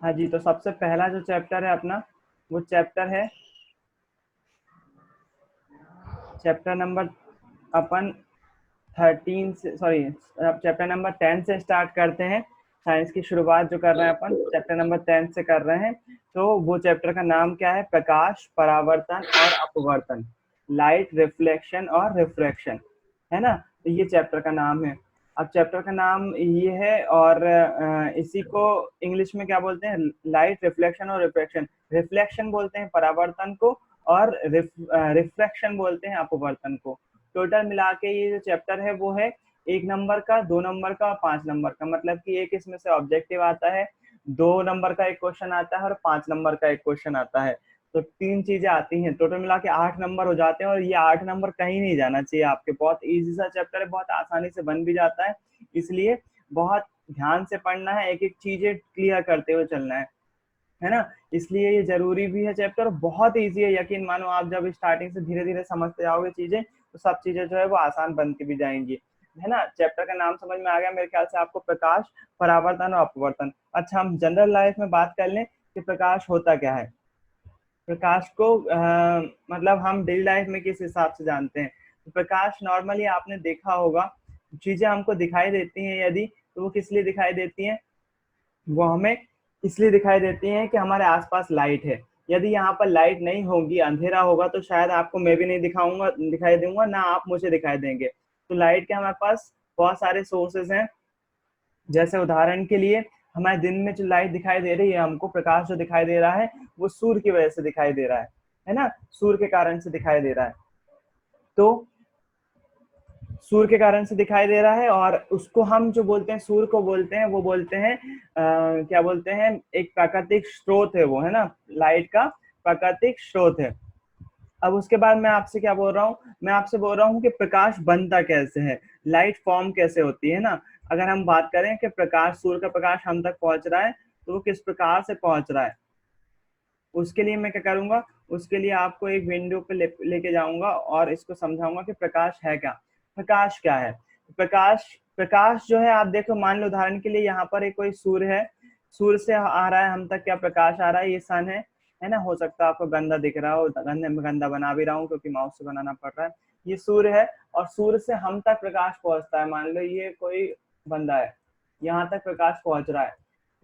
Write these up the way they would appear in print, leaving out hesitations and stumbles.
हाँ जी, तो सबसे पहला जो चैप्टर है अपना, वो चैप्टर है चैप्टर नंबर अपन 13 से, सॉरी, चैप्टर नंबर 10 से स्टार्ट करते हैं। साइंस की शुरुआत जो कर रहे हैं अपन चैप्टर नंबर 10 से कर रहे हैं। तो वो चैप्टर का नाम क्या है? प्रकाश, परावर्तन और अपवर्तन, लाइट रिफ्लेक्शन और रिफ्रैक्शन, है ना। तो ये चैप्टर का नाम है। अब चैप्टर का नाम ये है, और इसी को इंग्लिश में क्या बोलते हैं? लाइट रिफ्लेक्शन और रिफ्रैक्शन। रिफ्लेक्शन बोलते हैं परावर्तन को, और रिफ्रैक्शन बोलते हैं अपवर्तन को। टोटल मिला के ये जो चैप्टर है वो है 1 नंबर का, 2 नंबर का और 5 नंबर का। मतलब कि एक इसमें से ऑब्जेक्टिव आता है, 2 नंबर का एक क्वेश्चन आता है और 5 नंबर का एक क्वेश्चन आता है। तो 3 चीजें आती हैं, टोटल मिला के 8 नंबर हो जाते हैं। और ये 8 नंबर कहीं नहीं जाना चाहिए आपके। बहुत इजी सा चैप्टर है, बहुत आसानी से बन भी जाता है। इसलिए बहुत ध्यान से पढ़ना है, एक एक चीजें क्लियर करते हुए चलना है ना। इसलिए ये जरूरी भी है चैप्टर, बहुत इजी है। यकीन मानो, आप जब स्टार्टिंग से धीरे धीरे समझते जाओगे चीजें, तो सब चीजें जो है वो आसान बनती भी जाएंगी, है ना। चैप्टर का नाम समझ में आ गया मेरे ख्याल से आपको, प्रकाश, परावर्तन और अपवर्तन। अच्छा, हम जनरल लाइफ में बात कर लें कि प्रकाश होता क्या है। प्रकाश को मतलब हम डेली लाइफ में किस हिसाब से जानते हैं। तो प्रकाश नॉर्मली आपने देखा होगा, चीजें हमको दिखाई देती हैं यदि, तो वो किस लिए दिखाई देती हैं? वो हमें इसलिए दिखाई देती हैं कि हमारे आसपास लाइट है। यदि यहाँ पर लाइट नहीं होगी, अंधेरा होगा, तो शायद आपको मैं भी नहीं दिखाई दूंगा, ना आप मुझे दिखाई देंगे। तो लाइट के हमारे पास बहुत सारे सोर्सेज हैं। जैसे उदाहरण के लिए, हमारे दिन में जो लाइट दिखाई दे रही है हमको, प्रकाश जो दिखाई दे रहा है, वो सूर्य की वजह से दिखाई दे रहा है ना। सूर्य के कारण से दिखाई दे रहा है। तो सूर्य के कारण से दिखाई दे रहा है, और उसको हम जो बोलते हैं, सूर्य को बोलते हैं, वो बोलते हैं क्या बोलते हैं? एक प्राकृतिक स्रोत है वो, है ना। लाइट का प्राकृतिक स्रोत है। अब उसके बाद मैं आपसे क्या बोल रहा हूँ? मैं आपसे बोल रहा हूँ कि प्रकाश बनता कैसे है, लाइट फॉर्म कैसे होती है ना। अगर हम बात करें कि प्रकाश, सूर्य का प्रकाश हम तक पहुंच रहा है, तो वो किस प्रकार से पहुंच रहा है, उसके लिए मैं क्या करूंगा? उसके लिए आपको एक विंडो पे लेके जाऊंगा और इसको समझाऊंगा कि प्रकाश है क्या। प्रकाश क्या है? प्रकाश प्रकाश जो है, आप देखो, मान लो उदाहरण के लिए यहाँ पर एक कोई सूर्य है। सूर्य से आ रहा है हम तक क्या प्रकाश आ रहा है? ये सन है ना। हो सकता है आपको गंदा दिख रहा हो, गंदे में गंदा बना भी रहा हूँ क्योंकि माउस से बनाना पड़ रहा है। ये सूर्य है, और सूर्य से हम तक प्रकाश पहुंचता है। मान लो ये कोई बंदा है, यहाँ तक प्रकाश पहुंच रहा है।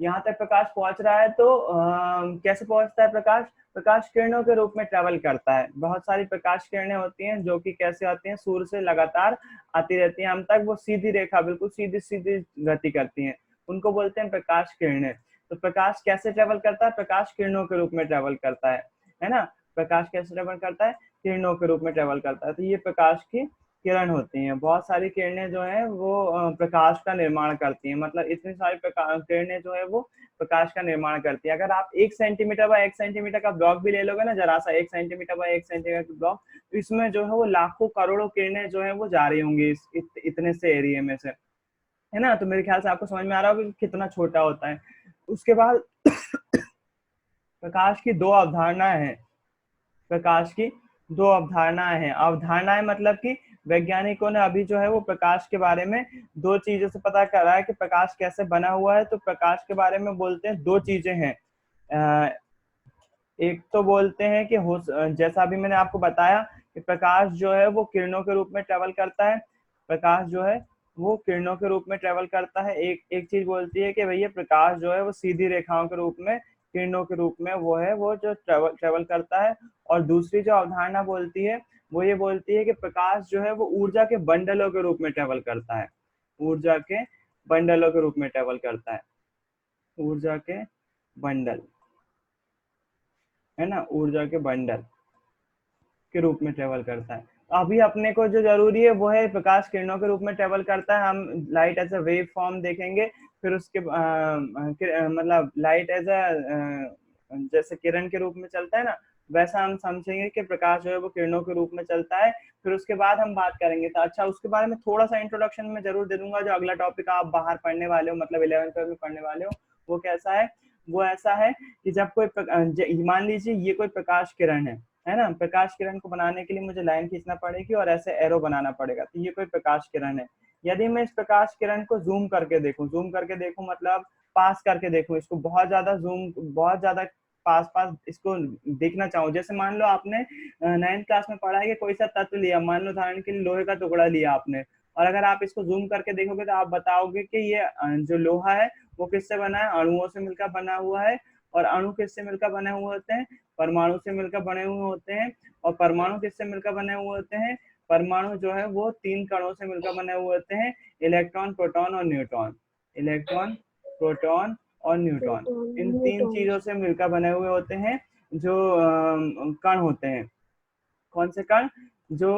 यहाँ तक प्रकाश पहुंच रहा है, तो कैसे पहुंचता है प्रकाश? प्रकाश किरणों के रूप में ट्रेवल करता है। बहुत सारी प्रकाश किरणें होती हैं जो कि कैसे आती हैं? सूर्य से लगातार आती रहती हैं हम तक। वो सीधी रेखा, बिल्कुल सीधी सीधी गति करती हैं, उनको बोलते हैं प्रकाश किरणें। तो प्रकाश कैसे ट्रेवल करता है? प्रकाश किरणों के रूप में ट्रेवल करता है ना। प्रकाश कैसे ट्रेवल करता है? किरणों के रूप में ट्रेवल करता है। तो ये प्रकाश की किरण होती हैं। बहुत सारी किरणें जो है वो प्रकाश का निर्माण करती हैं। मतलब इतनी सारी किरणें जो है वो प्रकाश का निर्माण करती है। अगर आप 1 सेंटीमीटर बाय 1 सेंटीमीटर का ब्लॉक भी ले लोगे ना, जरा सा 1 सेंटीमीटर बाय 1 सेंटीमीटर का ब्लॉक, तो इसमें जो है वो लाखों करोड़ों किरणें जो है वो जा रही होंगी इतने से एरिया में से, है ना। तो मेरे ख्याल से आपको समझ में आ रहा होगा कि कितना छोटा होता है। उसके बाद प्रकाश की दो अवधारणाएं हैं। प्रकाश की दो अवधारणाएं हैं। अवधारणाएं मतलब कि वैज्ञानिकों ने अभी जो है वो प्रकाश के बारे में दो चीजों से पता करा है कि प्रकाश कैसे बना हुआ है। तो प्रकाश के बारे में बोलते हैं दो चीजें हैं। एक तो बोलते हैं कि जैसा अभी मैंने आपको बताया कि प्रकाश जो है वो किरणों के रूप में ट्रेवल करता है। प्रकाश जो है वो किरणों के रूप में ट्रेवल करता है। एक एक चीज बोलती है कि भैया प्रकाश जो है वो सीधी रेखाओं के रूप में, किरणों के रूप में वो है, वो जो ट्रेवल करता है। और दूसरी जो अवधारणा बोलती है, वो ये बोलती है कि प्रकाश जो है वो ऊर्जा के बंडलों के रूप में ट्रेवल करता है। ऊर्जा के बंडलों के रूप में ट्रेवल करता है। ऊर्जा के बंडल, है ना, ऊर्जा के बंडल के रूप में ट्रेवल करता है। तो अभी अपने को जो जरूरी है वो है प्रकाश किरणों के रूप में ट्रेवल करता है। हम light as a wave form देखेंगे, फिर उसके मतलब लाइट एज अ जैसे किरण के रूप में चलता है ना, वैसा हम समझेंगे कि प्रकाश जो है वो किरणों के रूप में चलता है। फिर उसके बाद हम बात करेंगे। तो अच्छा, उसके बारे में थोड़ा सा इंट्रोडक्शन में जरूर दे दूंगा। जो अगला टॉपिक आप बाहर पढ़ने वाले हो, मतलब 11th में पढ़ने वाले हो, वो कैसा है? वो ऐसा है कि जब कोई मान लीजिए ये कोई प्रकाश किरण है ना। प्रकाश किरण को बनाने के लिए मुझे लाइन खींचना पड़ेगी और ऐसे एरो बनाना पड़ेगा। तो ये कोई प्रकाश किरण है। यदि मैं इस प्रकाश किरण को जूम करके देखूं मतलब पास करके देखूं, इसको बहुत ज्यादा जूम, बहुत ज्यादा पास पास इसको देखना चाहूँ। जैसे मान लो आपने 9th क्लास में पढ़ा है कि कोई सा तत्व लिया, मान लो उदाहरण के लिए लोहे का टुकड़ा लिया आपने, और अगर आप इसको जूम करके देखोगे तो आप बताओगे कि ये जो लोहा है वो किससे बना है, अणुओं से मिलकर बना हुआ है। और अणु किससे मिलकर बने हुए होते हैं, परमाणु से मिलकर बने हुए होते हैं। और परमाणु किससे मिलकर बने हुए होते हैं, परमाणु जो है वो 3 कणों से मिलकर बने हुए होते हैं, इलेक्ट्रॉन, प्रोटॉन और न्यूट्रॉन। इलेक्ट्रॉन, प्रोटॉन और न्यूट्रॉन, इन 3 न्यूटन। चीजों से मिलकर बने हुए होते हैं जो कण होते हैं। कौन से कण, जो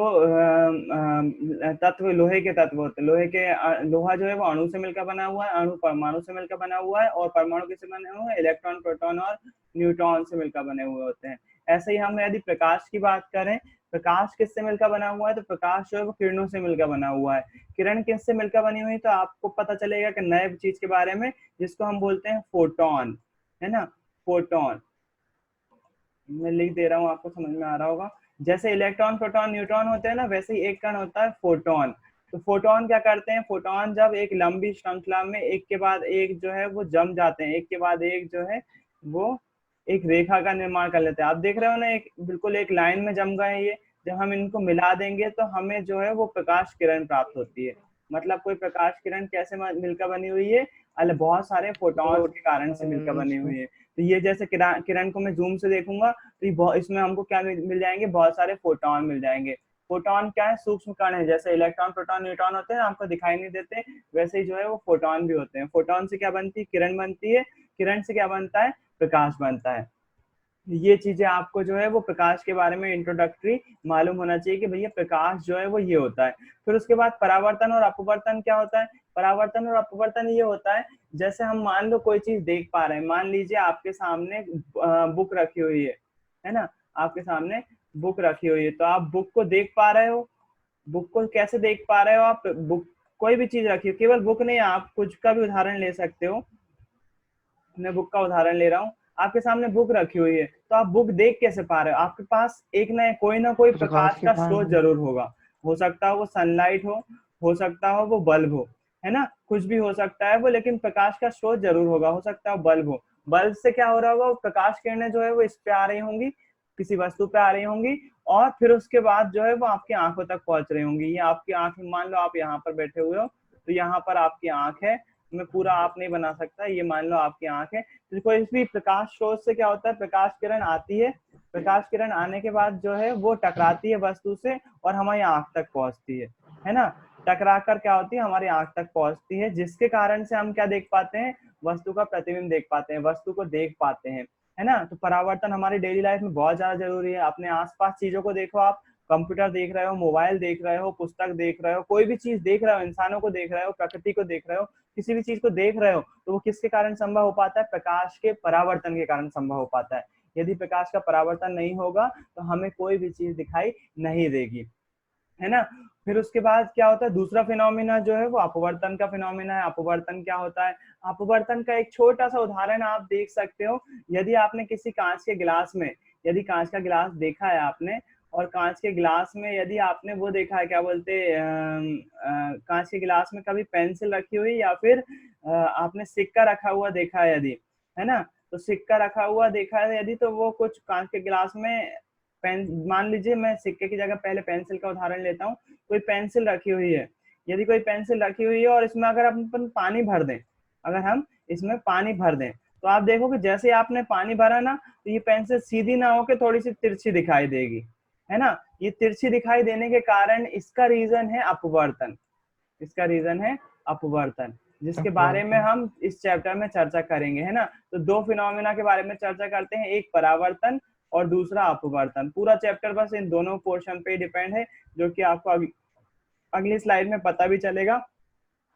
तत्व, लोहे के तत्व होते हैं। लोहे के लोहा जो है वो अणु से मिलकर बना हुआ है, अणु परमाणु से मिलकर बना हुआ है, और परमाणु किससे बने हुए हैं, इलेक्ट्रॉन, प्रोटॉन और न्यूट्रॉन से मिलकर बने हुए होते हैं। ऐसे ही हम यदि प्रकाश की बात करें, प्रकाश किससे मिलकर बना हुआ है, तो प्रकाश जो है वो किरणों से मिलकर बना हुआ है। किरण किससे मिलकर बनी हुई, तो आपको पता चलेगा कि नए चीज के बारे में, जिसको हम बोलते हैं फोटोन, है ना, फोटोन। मैं लिख दे रहा हूँ, आपको समझ में आ रहा होगा। जैसे इलेक्ट्रॉन, प्रोटॉन, न्यूट्रॉन होते हैं ना, वैसे ही एक कण होता है फोटोन। तो फोटोन क्या करते हैं, फोटोन जब एक लंबी श्रृंखला में एक के बाद एक जो है वो जम जाते हैं, एक के बाद एक जो है वो एक रेखा का निर्माण कर लेते हैं। आप देख रहे हो ना, एक बिल्कुल एक लाइन में जम गए ये। जब हम इनको मिला देंगे तो हमें जो है वो प्रकाश किरण प्राप्त होती है। मतलब कोई प्रकाश किरण कैसे मिलकर बनी हुई है, अल बहुत सारे फोटॉन्स के कारण से मिलकर बनी हुई है। तो ये जैसे किरण को मैं जूम से देखूंगा तो इसमें हमको क्या मिल जाएंगे, बहुत सारे फोटोन मिल जाएंगे। फोटोन क्या है, सूक्ष्म कण है। जैसे इलेक्ट्रॉन, प्रोटॉन, न्यूट्रॉन होते हैं, आपको दिखाई नहीं देते, वैसे ही जो है वो फोटोन भी होते हैं। फोटोन से क्या बनती है, किरण बनती है। किरण से क्या बनता है, प्रकाश बनता है। ये चीजें आपको जो है वो प्रकाश के बारे में इंट्रोडक्टरी मालूम होना चाहिए कि भैया प्रकाश जो है वो ये होता है। फिर उसके बाद परावर्तन और अपवर्तन क्या होता है। परावर्तन और अपवर्तन ये होता है, जैसे हम मान लो कोई चीज देख पा रहे हैं, मान लीजिए आपके सामने बुक रखी हुई है ना, आपके सामने बुक रखी हुई है, तो आप बुक को देख पा रहे हो। बुक को कैसे देख पा रहे हो आप, बुक, कोई भी चीज रखी हो, केवल बुक नहीं, आप कुछ का भी उदाहरण ले सकते हो। मैं बुक का उदाहरण ले रहा हूँ, आपके सामने बुक रखी हुई है, तो आप बुक देख कैसे पा रहे हो, आपके पास एक ना कोई प्रकाश प्रकाश के का स्रोत कारण। जरूर होगा। हो सकता है वो सनलाइट हो सकता हो वो बल्ब हो, है ना, कुछ भी हो सकता है वो, लेकिन प्रकाश का स्रोत जरूर होगा। हो सकता है बल्ब हो, बल्ब से क्या हो रहा होगा, प्रकाश किरणें जो है वो इस पे आ रही होंगी, किसी वस्तु पे आ रही होंगी, और फिर उसके बाद जो है वो आपकी आंखों तक पहुंच रही होंगी। ये आपकी आंख, मान लो आप यहाँ पर बैठे हुए हो, तो यहाँ पर आपकी आंख है, मैं पूरा आप नहीं बना सकता, ये मान लो आपकी आंख है। तो कोई भी प्रकाश स्रोत से क्या होता है, प्रकाश किरण आती है, प्रकाश किरण आने के बाद जो है वो टकराती है वस्तु से और हमारी आंख तक पहुंचती है ना। टकरा कर क्या होती है, हमारी आंख तक पहुंचती है, जिसके कारण से हम क्या देख पाते हैं, वस्तु का प्रतिबिंब देख पाते हैं, वस्तु को देख पाते हैं, है ना। तो परावर्तन हमारी डेली लाइफ में बहुत ज्यादा जरूरी है। अपने आसपास चीजों को देखो, आप कंप्यूटर देख रहे हो, मोबाइल देख रहे हो, पुस्तक देख रहे हो, कोई भी चीज देख रहे हो, इंसानों को देख रहे हो, प्रकृति को देख रहे हो, किसी भी चीज को देख रहे हो, तो वो किसके कारण संभव हो पाता है, प्रकाश के परावर्तन के कारण संभव हो पाता है। यदि प्रकाश का परावर्तन नहीं होगा तो हमें कोई भी चीज दिखाई नहीं देगी, है ना। फिर उसके बाद क्या होता है, दूसरा फिनोमिना जो है वो अपवर्तन का फिनोमिना है। अपवर्तन क्या होता है, अपवर्तन का एक छोटा सा उदाहरण आप देख सकते हो। यदि आपने किसी कांच के गिलास में, यदि कांच का गिलास देखा है आपने, और कांच के गिलास में यदि आपने वो देखा है, क्या बोलते कांच के गिलास में कभी पेंसिल रखी हुई, या फिर आपने सिक्का रखा हुआ देखा है यदि, है ना, तो सिक्का रखा हुआ देखा है यदि, तो वो कुछ कांच के गिलास में पेन, मान लीजिए मैं सिक्के की जगह पहले पेंसिल का उदाहरण लेता हूँ। कोई पेंसिल रखी हुई है, यदि कोई पेंसिल रखी हुई है और इसमें अगर अपन पानी भर दें, अगर हम इसमें पानी भर दें, तो आप देखोगे जैसे ही आपने पानी भरा ना, तो ये पेंसिल सीधी ना होकर थोड़ी सी तिरछी दिखाई देगी, है ना। ये तिरछी दिखाई देने के कारण इसका रीजन है अपवर्तन, इसका रीजन है अपवर्तन, जिसके बारे में अपवर्तन। हम इस चैप्टर में चर्चा करेंगे, है ना। तो दो फिनोमिना के बारे में चर्चा करते हैं, एक परावर्तन और दूसरा अपवर्तन। पूरा चैप्टर बस इन दोनों पोर्शन पे डिपेंड है, जो कि आपको अगली स्लाइड में पता भी चलेगा,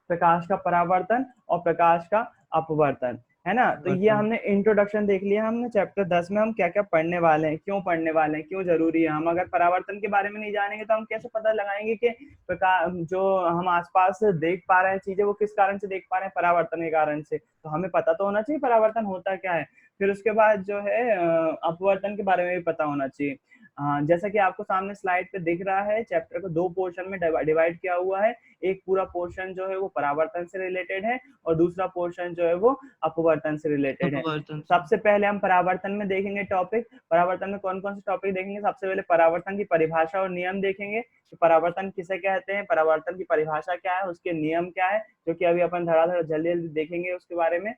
प्रकाश का परावर्तन और प्रकाश का अपवर्तन, है ना। तो ये अपवर्तन। हमने इंट्रोडक्शन देख लिया, हमने चैप्टर 10 में हम क्या क्या पढ़ने वाले हैं, क्यों पढ़ने वाले हैं, क्यों जरूरी है। हम अगर परावर्तन के बारे में नहीं जानेंगे तो हम कैसे पता लगाएंगे कि प्रकाश जो हम आसपास देख पा रहे हैं चीजें, वो किस कारण से देख पा रहे हैं, परावर्तन के कारण से। तो हमें पता तो होना चाहिए परावर्तन होता क्या है। फिर उसके बाद जो है अपवर्तन के बारे में भी पता होना चाहिए। जैसा कि आपको सामने स्लाइड पे दिख रहा है, चैप्टर को 2 पोर्शन में डिवाइड किया हुआ है। एक पूरा पोर्शन जो है वो परावर्तन से रिलेटेड है और दूसरा पोर्शन जो है वो अपवर्तन से रिलेटेड है। अपवर्तन से। सबसे पहले हम परावर्तन में देखेंगे टॉपिक। परावर्तन में कौन कौन से टॉपिक देखेंगे? सबसे पहले परावर्तन की परिभाषा और नियम देखेंगे कि परावर्तन किसे कहते हैं, परावर्तन की परिभाषा क्या है, उसके नियम क्या है, जो कि अभी अपन धड़ाधड़ जल्दी जल्दी देखेंगे उसके बारे में।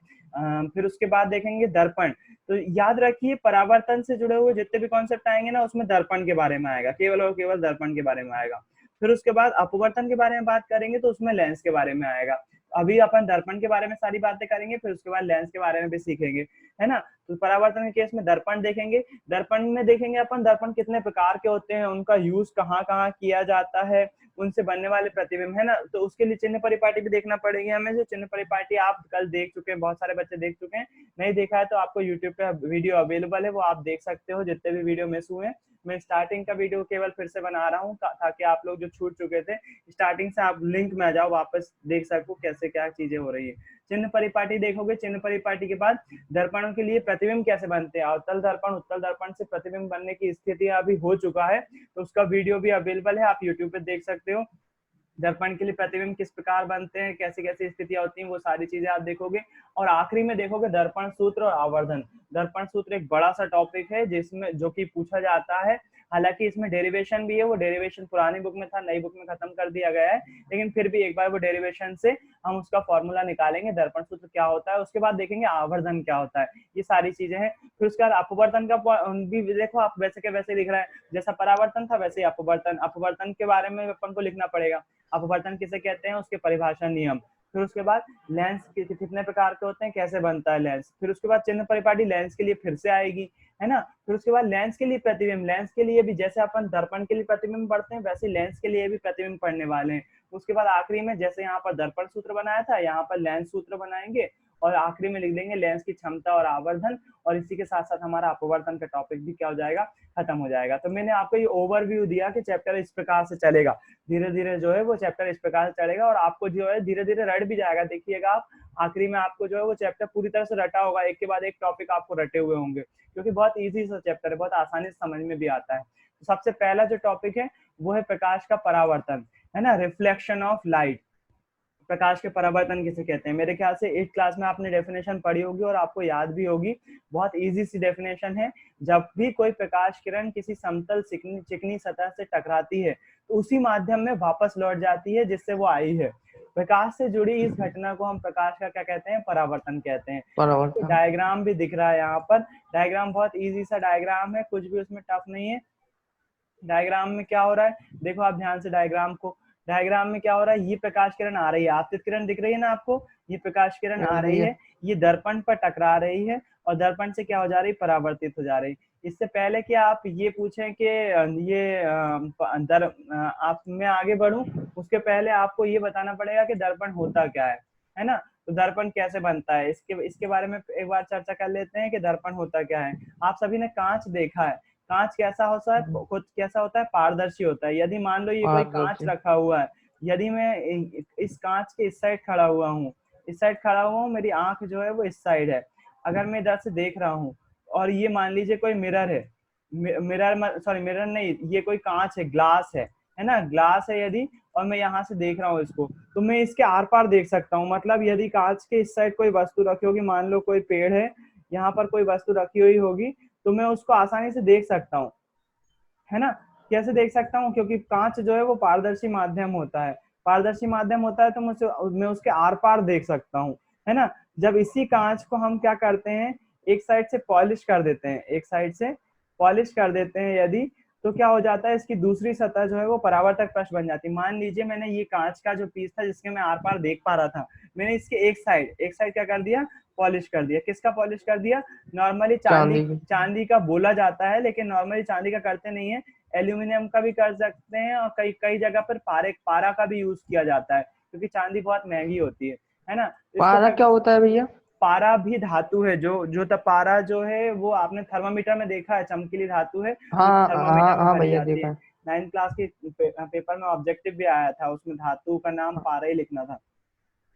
फिर उसके बाद देखेंगे दर्पण। तो याद रखिए परावर्तन से जुड़े हुए जितने भी कॉन्सेप्ट आएंगे ना, उसमें दर्पण के बारे में आएगा, केवल और केवल दर्पण के बारे में आएगा। फिर उसके बाद अपवर्तन के बारे में बात करेंगे तो उसमें लेंस के बारे में आएगा। अभी अपन दर्पण के बारे में सारी बातें करेंगे, फिर उसके बाद लेंस के बारे में भी सीखेंगे, है ना। तो परावर्तन के केस में दर्पण देखेंगे। दर्पण में देखेंगे अपन दर्पण कितने प्रकार के होते हैं, उनका यूज कहाँ कहाँ किया जाता है, उनसे बनने वाले प्रतिबिंब, है ना। तो उसके लिए चिन्ह परिपाटी भी देखना पड़ेगी हमें। जो चिन्ह परिपाटी आप कल देख चुके हैं, बहुत सारे बच्चे देख चुके हैं। नहीं देखा है तो आपको यूट्यूब पे वीडियो अवेलेबल है, वो आप देख सकते हो, जितने भी वीडियो मिस हुए। मैं स्टार्टिंग का वीडियो केवल फिर से बना रहा हूँ ताकि आप लोग जो छूट चुके थे स्टार्टिंग से आप लिंक में आ जाओ, वापस देख सको कैसे क्या चीजें हो रही है। चिन्ह परिपाटी देखोगे, चिन्ह परिपाटी के बाद दर्पणों के लिए प्रतिबिंब कैसे बनते हैं। अवतल दर्पण उत्तल दर्पण से प्रतिबिंब बनने की स्थिति अभी हो चुका है, तो उसका वीडियो भी अवेलेबल है, आप यूट्यूब पे देख सकते हो। दर्पण के लिए प्रतिबिंब किस प्रकार बनते हैं, कैसी कैसी स्थितियां होती हैं, वो सारी चीजें आप देखोगे। और आखिरी में देखोगे दर्पण सूत्र और आवर्धन। दर्पण सूत्र एक बड़ा सा टॉपिक है जिसमें जो कि पूछा जाता है। हालांकि इसमें डेरिवेशन भी है, वो डेरिवेशन पुरानी बुक में था, नई बुक में खत्म कर दिया गया है, लेकिन फिर भी एक बार वो डेरिवेशन से हम उसका फॉर्मूला निकालेंगे, दर्पण सूत्र क्या होता है। उसके बाद देखेंगे आवर्धन क्या होता है, ये सारी चीजें हैं। फिर उसके बाद अपवर्तन का भी देखो, आप वैसे के वैसे लिख रहे हैं, जैसा परावर्तन था वैसे ही अपवर्तन। अपवर्तन के बारे में अपन को लिखना पड़ेगा, अपवर्तन किसे कहते हैं, उसके परिभाषा नियम। फिर उसके बाद लेंस कितने प्रकार के होते हैं, कैसे बनता है लेंस। फिर उसके बाद चिन्ह परिपाटी लेंस के लिए फिर से आएगी, है ना। फिर उसके बाद लेंस के लिए प्रतिबिंब, लेंस के लिए भी जैसे अपन दर्पण के लिए प्रतिबिंब पढ़ते हैं वैसे लेंस के लिए भी प्रतिबिंब पढ़ने वाले हैं। उसके बाद आखिरी में जैसे यहाँ पर दर्पण सूत्र बनाया था, यहाँ पर लेंस सूत्र बनाएंगे और आखिरी में लिख देंगे लेंस की क्षमता और आवर्धन। और इसी के साथ साथ हमारा अपवर्तन का टॉपिक भी क्या हो जाएगा, खत्म हो जाएगा। तो मैंने आपको ये ओवरव्यू दिया कि चैप्टर इस प्रकार से चलेगा, धीरे धीरे जो है वो चैप्टर इस प्रकार से चलेगा और आपको जो है धीरे धीरे रट भी जाएगा। देखिएगा आप आखिरी में आपको जो है वो चैप्टर पूरी तरह से रटा होगा, एक के बाद एक टॉपिक आपको रटे हुए होंगे, क्योंकि बहुत इजी सा चैप्टर है, बहुत आसानी से समझ में भी आता है। तो सबसे पहला जो टॉपिक है वो है प्रकाश का परावर्तन, है ना, रिफ्लेक्शन ऑफ लाइट। प्रकाश के परावर्तन किसे कहते हैं। मेरे ख्याल से 8th क्लास में आपने डेफिनेशन पढ़ी होगी और आपको याद भी होगी, बहुत इजी सी डेफिनेशन है। जब भी कोई प्रकाश किरण किसी समतल चिकनी सतह से टकराती है तो उसी माध्यम में वापस लौट जाती है जिससे वो आई है। प्रकाश से जुड़ी इस घटना को हम प्रकाश का क्या कहते हैं, परावर्तन कहते हैं। परावर्तन। डायग्राम भी दिख रहा है यहाँ पर, डायग्राम बहुत इजी सा डायग्राम है, कुछ भी उसमें टफ नहीं है। डायग्राम में क्या हो रहा है, देखो आप ध्यान से डायग्राम को। डायग्राम में क्या हो रहा है, ये प्रकाश किरण आ रही है, आपतित किरण दिख रही है ना आपको, ये प्रकाश किरण आ रही है, ये दर्पण पर टकरा रही है और दर्पण से क्या हो जा रही है, परावर्तित हो जा रही। इससे पहले कि आप ये पूछें कि ये आप मैं आगे बढ़ूं, उसके पहले आपको ये बताना पड़ेगा कि दर्पण होता क्या है ना। तो दर्पण कैसे बनता है, इसके बारे में एक बार चर्चा कर लेते हैं कि दर्पण होता क्या है। आप सभी ने कांच देखा है, कांच कैसा होता है, खुद कैसा होता है, पारदर्शी होता है। यदि मान लो ये कोई कांच रखा हुआ है, यदि मैं इस कांच के इस साइड खड़ा हुआ हूँ, इस साइड खड़ा हुआ हूँ, मेरी आंख जो है वो इस साइड है, अगर मैं इधर से देख रहा हूँ और ये मान लीजिए कोई मिरर है, मिरर नहीं, ये कोई कांच है, ग्लास है ना, ग्लास है यदि, और मैं यहाँ से देख रहा हूँ इसको, तो मैं इसके आर पार देख सकता हूँ। मतलब यदि कांच के इस साइड कोई वस्तु रखी होगी, मान लो कोई पेड़ है, यहाँ पर कोई वस्तु रखी हुई होगी, तो मैं उसको आसानी से देख सकता हूँ, है ना। कैसे देख सकता हूँ, क्योंकि कांच जो है वो पारदर्शी माध्यम होता है, पारदर्शी माध्यम होता है तो मैं उसके आर पार देख सकता हूँ, है ना। जब इसी कांच को हम क्या करते हैं, एक साइड से पॉलिश कर देते हैं, एक साइड से पॉलिश कर देते हैं यदि, तो क्या हो जाता है, इसकी दूसरी सतह जो है वो परावर्तक पृष्ठ बन जाती है। मान लीजिए मैंने ये कांच का जो पीस था जिसके मैं आर पार देख पा रहा था, मैंने इसके एक साइड क्या कर दिया, पॉलिश कर दिया। किसका पॉलिश कर दिया, नॉर्मली चांदी का बोला जाता है, लेकिन नॉर्मली चांदी का करते नहीं है, एल्यूमिनियम का भी कर सकते हैं और कई कई जगह पर पारा का भी यूज किया जाता है, क्योंकि चांदी बहुत महंगी होती है ना। पारा क्या होता है भैया? पारा भी धातु है, जो पारा जो है वो आपने थर्मामीटर में देखा है, चमकीली धातु है, वो हाँ थर्मामीटर हाँ में हाँ भरी भैया जाती है। देखा है। 9th क्लास के पेपर में ऑब्जेक्टिव भी आया था, उसमें धातु का नाम हाँ पारा ही लिखना था,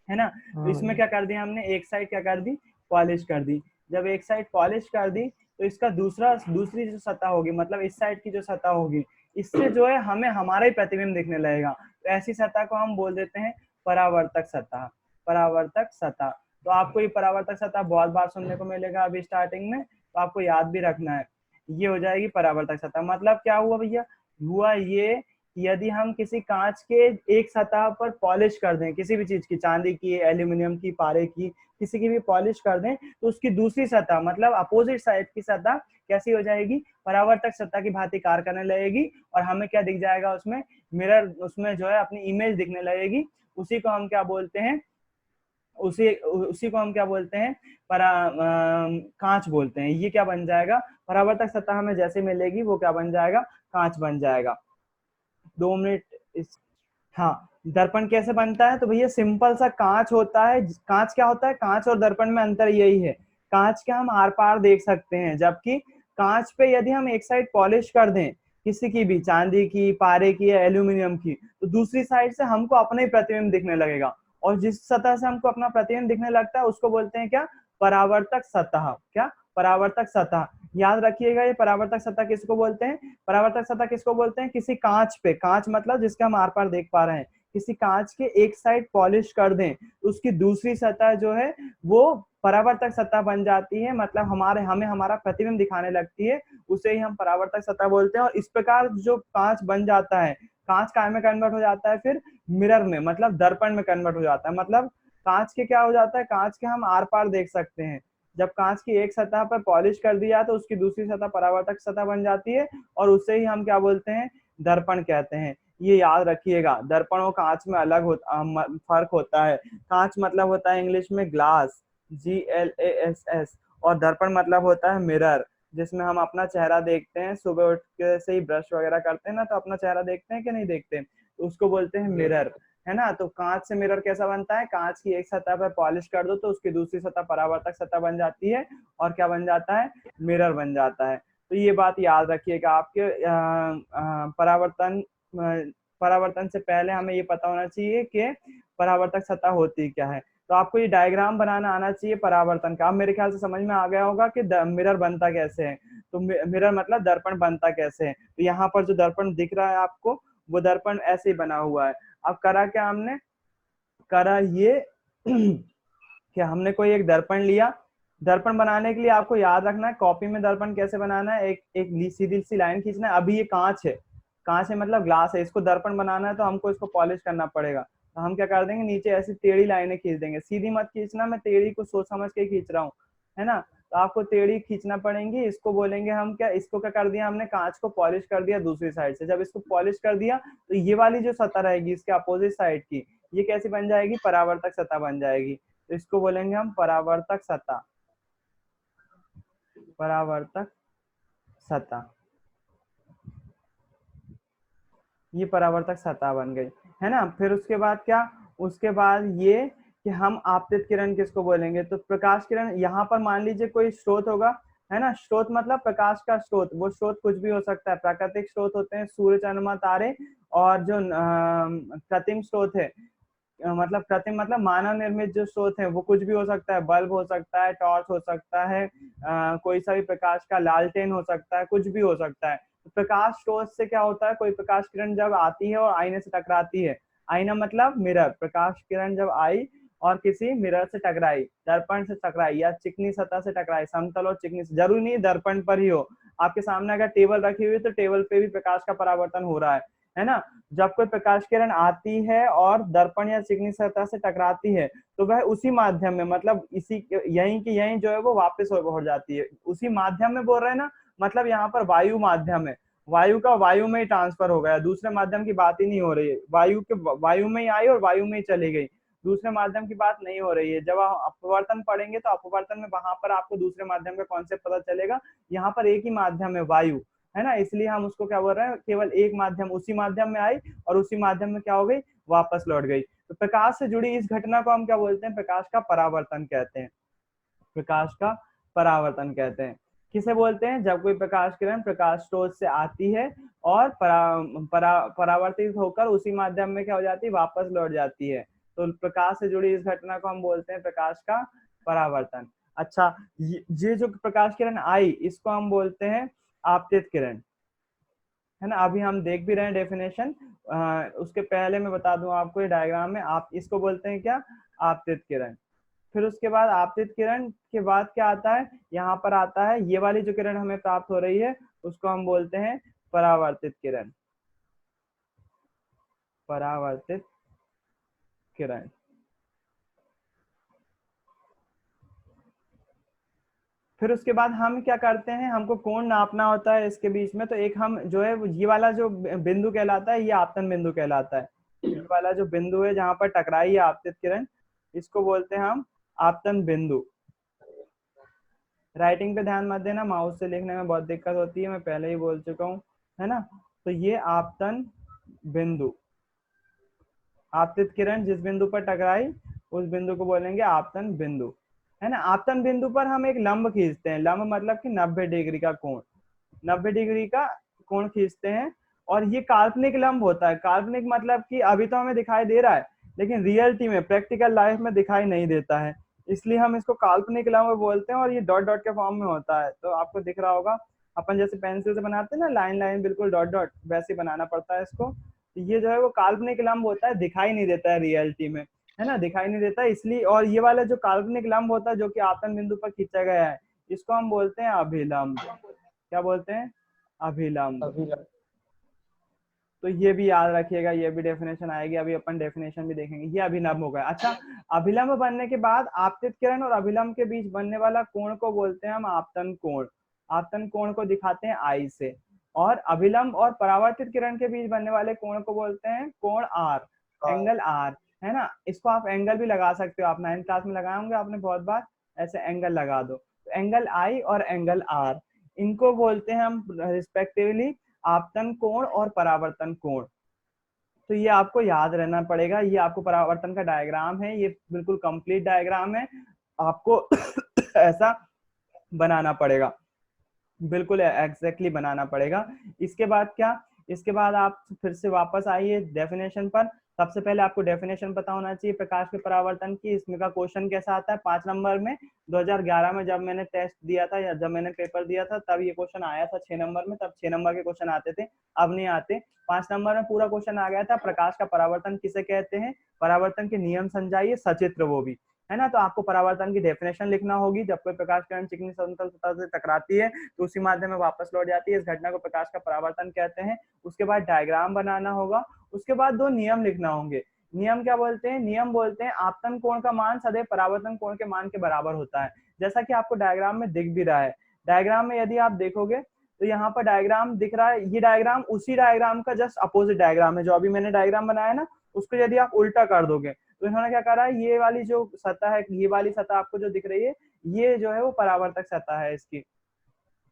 है ना। तो हाँ इसमें भैया। क्या कर दिया हमने, एक साइड क्या कर दी, पॉलिश कर दी। जब एक साइड पॉलिश कर दी तो इसका दूसरी जो सतह होगी, मतलब इस साइड की जो सतह होगी, इससे जो है हमें हमारा ही प्रतिबिंब दिखने लगेगा। तो ऐसी सतह को हम बोल देते हैं परावर्तक सतह। परावर्तक सतह, तो आपको ये परावर्तक सतह बहुत बार सुनने को मिलेगा अभी स्टार्टिंग में, तो आपको याद भी रखना है। ये हो जाएगी परावर्तक सतह। मतलब क्या हुआ भैया, हुआ ये यदि हम किसी कांच के एक सतह पर पॉलिश कर दें, किसी भी चीज की, चांदी की, एल्यूमिनियम की, पारे की, किसी की भी पॉलिश कर दें, तो उसकी दूसरी सतह मतलब अपोजिट साइड की सतह कैसी हो जाएगी, परावर्तक सतह की भांति कार्य करने लगेगी, और हमें क्या दिख जाएगा उसमें, मिरर, उसमें जो है अपनी इमेज दिखने लगेगी। उसी को हम क्या बोलते हैं, उसी उसी को हम क्या बोलते हैं, कांच बोलते हैं। ये क्या बन जाएगा, परावर्तक सतह हमें जैसे मिलेगी वो क्या बन जाएगा, कांच बन जाएगा। 2 मिनट इस, हाँ, दर्पण कैसे बनता है, तो भैया सिंपल सा कांच होता है। कांच क्या होता है, कांच और दर्पण में अंतर यही है, कांच के हम आर पार देख सकते हैं, जबकि कांच पे यदि हम एक साइड पॉलिश कर दें, किसी की भी, चांदी की, पारे की या एल्यूमिनियम की, तो दूसरी साइड से हमको अपना ही प्रतिबिंब दिखने लगेगा। और जिस सतह से हमको अपना प्रतिबिंब दिखने लगता है उसको बोलते हैं क्या, परावर्तक सतह। क्या, परावर्तक सतह। याद रखिएगा, ये परावर्तक सतह किसको बोलते हैं, परावर्तक सतह किसको बोलते हैं, किसी कांच पे, कांच मतलब जिसके हम आर पार देख पा रहे हैं, किसी कांच के एक साइड पॉलिश कर दें, तो उसकी दूसरी सतह जो है वो परावर्तक सतह बन जाती है, मतलब हमें हमारा प्रतिबिंब दिखाने लगती है, उसे ही हम परावर्तक सतह बोलते हैं। और इस प्रकार जो कांच बन जाता है, कांच काय में कन्वर्ट हो जाता है, फिर मिरर में, मतलब दर्पण में कन्वर्ट हो जाता है। मतलब कांच के क्या हो जाता है, कांच के हम आर पार देख सकते हैं। जब कांच की एक सतह पर पॉलिश कर दिया तो उसकी दूसरी सतह परावर्तक सतह बन जाती है, और उसे ही हम क्या बोलते हैं, दर्पण कहते हैं। ये याद रखिएगा, दर्पण और कांच में फर्क होता है। कांच मतलब होता है इंग्लिश में ग्लास, GLASS, और दर्पण मतलब होता है मिरर, जिसमें हम अपना चेहरा देखते हैं। सुबह उठ के से ही ब्रश वगैरह करते हैं ना, तो अपना चेहरा देखते हैं कि नहीं देखते, तो उसको बोलते हैं मिरर, है ना। तो कांच से मिरर कैसा बनता है, कांच की एक सतह पर पॉलिश कर दो तो उसकी दूसरी सतह परावर्तक सतह बन जाती है, और क्या बन जाता है, मिरर बन जाता है। तो ये बात याद रखिएगा। आपके परावर्तन से पहले हमें ये पता होना चाहिए कि परावर्तक सतह होती क्या है। तो आपको ये डायग्राम बनाना आना चाहिए परावर्तन का। अब मेरे ख्याल से समझ में आ गया होगा कि मिरर बनता कैसे है। तो मिरर मतलब दर्पण बनता कैसे है। तो यहाँ पर जो दर्पण दिख रहा है आपको, वो दर्पण ऐसे ही बना हुआ है। अब करा क्या हमने, करा ये कि हमने कोई एक दर्पण लिया। दर्पण बनाने के लिए आपको याद रखना है कॉपी में दर्पण कैसे बनाना है, एक एक सीधी सी लाइन खींचना है। अभी ये कांच है, कांच है मतलब ग्लास है, इसको दर्पण बनाना है तो हमको इसको पॉलिश करना पड़ेगा। तो हम क्या कर देंगे, नीचे ऐसी टेढ़ी लाइनें खींच देंगे। सीधी मत खींचना, मैं टेढ़ी को सोच समझ के खींच रहा हूँ, है ना। तो आपको टेढ़ी खींचना पड़ेंगी। इसको बोलेंगे हम क्या, इसको क्या कर दिया हमने, कांच को पॉलिश कर दिया दूसरी साइड से। जब इसको पॉलिश कर दिया तो ये वाली जो सतह रहेगी इसके अपोजिट साइड की, ये कैसी बन जाएगी, परावर्तक सतह बन जाएगी। तो इसको बोलेंगे हम परावर्तक सतह। परावर्तक सतह, ये परावर्तक सतह बन गई, है ना। फिर उसके बाद क्या, उसके बाद ये कि हम आपतित किरण किसको बोलेंगे, तो प्रकाश किरण। यहाँ पर मान लीजिए कोई स्रोत होगा, है ना। स्रोत मतलब प्रकाश का स्रोत, वो स्रोत कुछ भी हो सकता है। प्राकृतिक स्रोत होते हैं सूर्य, चंद्रमा, तारे, और जो कृत्रिम स्रोत है, मतलब कृत्रिम मतलब मानव निर्मित जो स्रोत है, वो कुछ भी हो सकता है। बल्ब हो सकता है, टॉर्च हो सकता है, कोई सा भी प्रकाश का लालटेन हो सकता है, कुछ भी हो सकता है। तो प्रकाश स्रोत से क्या होता है, कोई प्रकाश किरण जब आती है और आईने से टकराती है, आईना मतलब मिरर, प्रकाश किरण जब आई और किसी मिरर से टकराई, दर्पण से टकराई या चिकनी सतह से टकराई, समतल और चिकनी से, जरूरी नहीं दर्पण पर ही हो। आपके सामने अगर टेबल रखी हुई है तो टेबल पे भी प्रकाश का परावर्तन हो रहा है ना। जब कोई प्रकाश किरण आती है और दर्पण या चिकनी सतह से टकराती है, तो वह उसी माध्यम में, मतलब इसी यहीं की यहीं जो है वो वापस हो जाती है। उसी माध्यम में बोल रहे हैं ना, मतलब यहाँ पर वायु माध्यम है, वायु का वायु में ही ट्रांसफर हो गया, दूसरे माध्यम की बात ही नहीं हो रही है। वायु में ही आई और वायु में ही चली गई, दूसरे माध्यम की बात नहीं हो रही है। जब आप अपवर्तन पढ़ेंगे तो अपवर्तन में वहां पर आपको दूसरे माध्यम का कॉन्सेप्ट पता चलेगा। यहाँ पर एक ही माध्यम है, वायु, है ना। इसलिए हम उसको क्या बोल रहे हैं, केवल एक माध्यम, उसी माध्यम में आई और उसी माध्यम में क्या हो गई, वापस लौट गई। तो प्रकाश से जुड़ी इस घटना को हम क्या बोलते हैं, प्रकाश का परावर्तन कहते हैं। प्रकाश का परावर्तन कहते हैं। किसे बोलते हैं, जब कोई प्रकाश किरण प्रकाश स्रोत से आती है और परावर्तित होकर उसी माध्यम में क्या हो जाती है, वापस लौट जाती है। तो प्रकाश से जुड़ी इस घटना को हम बोलते हैं प्रकाश का परावर्तन। अच्छा, ये जो प्रकाश किरण आई इसको हम बोलते हैं आपतित किरण, है ना। अभी हम देख भी रहे हैं डेफिनेशन, उसके पहले मैं बता दूं आपको, ये डायग्राम में आप इसको बोलते हैं क्या, आपतित किरण। फिर उसके बाद आपतित किरण के बाद क्या आता है, यहाँ पर आता है ये वाली जो किरण हमें प्राप्त हो रही है उसको हम बोलते हैं परावर्तित किरण, परावर्तित किरण। फिर उसके बाद हम क्या करते हैं, हमको कोण नापना होता है इसके बीच में, तो एक हम जो है ये वाला जो बिंदु कहलाता है ये आपतन बिंदु कहलाता है। ये वाला जो बिंदु है जहां पर टकराई है आपतित किरण, इसको बोलते हैं हम आपतन बिंदु। राइटिंग पे ध्यान मत देना, माउस से लिखने में बहुत दिक्कत होती है, मैं पहले ही बोल चुका हूँ, है ना। तो ये आपतन बिंदु, आपतित किरण जिस बिंदु पर टकराई उस बिंदु को बोलेंगे आपतन बिंदु, है ना। आपतन बिंदु पर हम एक लंब खींचते हैं, लंब मतलब कि 90 डिग्री का कोण, 90 डिग्री का कोण खींचते हैं। और ये काल्पनिक लंब होता है, काल्पनिक मतलब कि अभी तो हमें दिखाई दे रहा है लेकिन रियलिटी में प्रैक्टिकल लाइफ में दिखाई नहीं देता है, इसलिए हम इसको काल्पनिक लंब बोलते हैं। और ये डॉट डॉट के फॉर्म में होता है, तो आपको दिख रहा होगा, अपन जैसे पेंसिल से बनाते हैं ना लाइन लाइन बिल्कुल डॉट डॉट, वैसे बनाना पड़ता है इसको। तो ये जो है वो काल्पनिक लंब होता है, दिखाई नहीं देता है रियलिटी में, है ना, दिखाई नहीं देता इसलिए। और ये वाला जो काल्पनिक लंब होता है जो कि आपतन बिंदु पर खींचा गया है, इसको हम बोलते हैं अभिलंब। क्या बोलते हैं, अभिलंब। अभिलंब। तो ये भी याद रखिएगा, ये भी डेफिनेशन आएगी, अभी अपन डेफिनेशन भी देखेंगे। ये अभिलंब हो गया। अच्छा, अभिलंब बनने के बाद आपतित किरण और अभिलंब के बीच बनने वाला कोण को बोलते हैं हम आपतन कोण। आपतन कोण को दिखाते हैं आई से। और अभिलंब और परावर्तित किरण के बीच बनने वाले कोण को बोलते हैं कोण आर, एंगल आर, है ना। इसको आप एंगल भी लगा सकते हो, आप 9th क्लास में लगाए होंगे आपने बहुत बार, ऐसे एंगल लगा दो। तो एंगल आई और एंगल आर, इनको बोलते हैं हम रिस्पेक्टिवली आपतन कोण और परावर्तन कोण। तो ये आपको याद रहना पड़ेगा, ये आपको परावर्तन का डायग्राम है, ये बिल्कुल कंप्लीट डायग्राम है, आपको ऐसा बनाना पड़ेगा, बिल्कुल एग्जैक्टली बनाना पड़ेगा। इसके बाद क्या, इसके बाद आप फिर से वापस आइए डेफिनेशन पर। सबसे पहले आपको डेफिनेशन पता होना चाहिए प्रकाश के परावर्तन की। इसमें का क्वेश्चन कैसा आता है 5 नंबर में, 2011 में जब मैंने टेस्ट दिया था या जब मैंने पेपर दिया था तब ये क्वेश्चन आया था 6 नंबर में, तब 6 नंबर के क्वेश्चन आते थे, अब नहीं आते। 5 नंबर में पूरा क्वेश्चन आ गया था, प्रकाश का परावर्तन किसे कहते हैं, परावर्तन के नियम समझाइए, सचित्र वो भी, है ना। तो आपको परावर्तन की डेफिनेशन लिखना होगी। जब कोई प्रकाश किरण चिकनी समतल सतह से टकराती है तो उसी माध्यम में वापस लौट जाती है, इस घटना को प्रकाश का परावर्तन कहते हैं। उसके बाद डायग्राम बनाना होगा, उसके बाद 2 नियम लिखना होंगे। नियम क्या बोलते हैं, नियम बोलते हैं आपतन कोण का मान सदैव परावर्तन कोण के मान के बराबर होता है, जैसा कि आपको डायग्राम में दिख भी रहा है। डायग्राम में यदि आप देखोगे तो यहाँ पर डायग्राम दिख रहा है, ये डायग्राम उसी डायग्राम का जस्ट अपोजिट डायग्राम है, जो अभी मैंने डायग्राम बनाया ना उसको यदि आप उल्टा कर दोगे तो इन्होंने क्या करा है, ये वाली जो सतह है, ये वाली सतह आपको जो दिख रही है, ये जो है वो परावर्तक सतह है इसकी,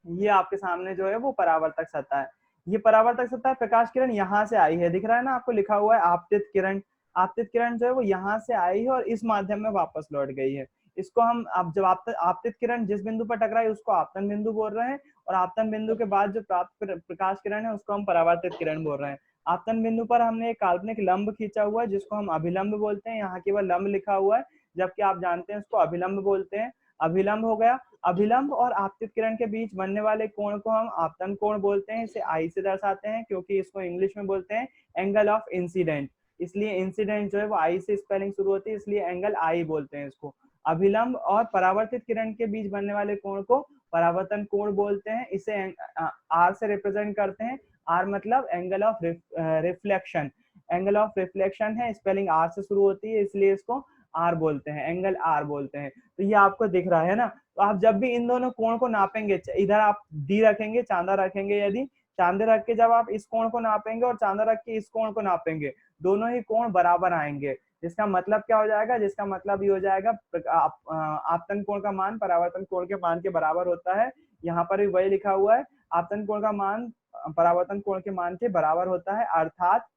ये आपके सामने जो है वो परावर्तक सतह है। ये परावर्तक सतह, प्रकाश किरण यहाँ से आई है, दिख रहा है ना आपको, लिखा हुआ है आपतित किरण। आपतित किरण जो है वो यहाँ से आई है और इस माध्यम में वापस लौट गई है। इसको हम अब जब आपतित किरण जिस बिंदु पर टकराई उसको आपतन बिंदु बोल रहे हैं, और आपतन बिंदु के बाद जो प्राप्त प्रकाश किरण है उसको हम परावर्तित किरण बोल रहे हैं। आपतन बिंदु पर हमने एक काल्पनिक लंब खींचा हुआ है जिसको हम अभिलंब बोलते हैं, यहाँ केवल लंब लिखा हुआ है, जबकि आप जानते हैं उसको अभिलंब बोलते हैं। अभिलंब हो गया। अभिलंब और आपतित किरण के बीच बनने वाले कोण को हम आपतन कोण बोलते हैं, इसे आई से दर्शाते हैं, क्योंकि इसको इंग्लिश में बोलते हैं एंगल ऑफ इंसिडेंट, इसलिए इंसिडेंट जो है वो आई से स्पेलिंग शुरू होती है, इसलिए एंगल आई बोलते हैं इसको। अभिलंब और परावर्तित किरण के बीच बनने वाले कोण को परावर्तन कोण बोलते हैं, इसे आर से रिप्रेजेंट करते हैं। आर मतलब angle of reflection, angle of reflection है, स्पेलिंग आर से शुरू होती है, इसलिए इसको आर बोलते हैं, एंगल आर बोलते हैं। तो ये आपको दिख रहा है ना। तो आप जब भी इन दोनों कोण को नापेंगे, इधर आप डी रखेंगे, चांदा रखेंगे, यदि चांदे रख के जब आप इस कोण को नापेंगे और चांदा रख के इस कोण को नापेंगे, दोनों ही कोण बराबर आएंगे, जिसका मतलब क्या हो जाएगा, जिसका मतलब ये हो जाएगा आपतन कोण का मान परावर्तन कोण के मान के बराबर होता है। यहाँ पर भी वही लिखा हुआ है, आपतन कोण का मान परावर्तन कोण के मान के बराबर होता है। अर्थात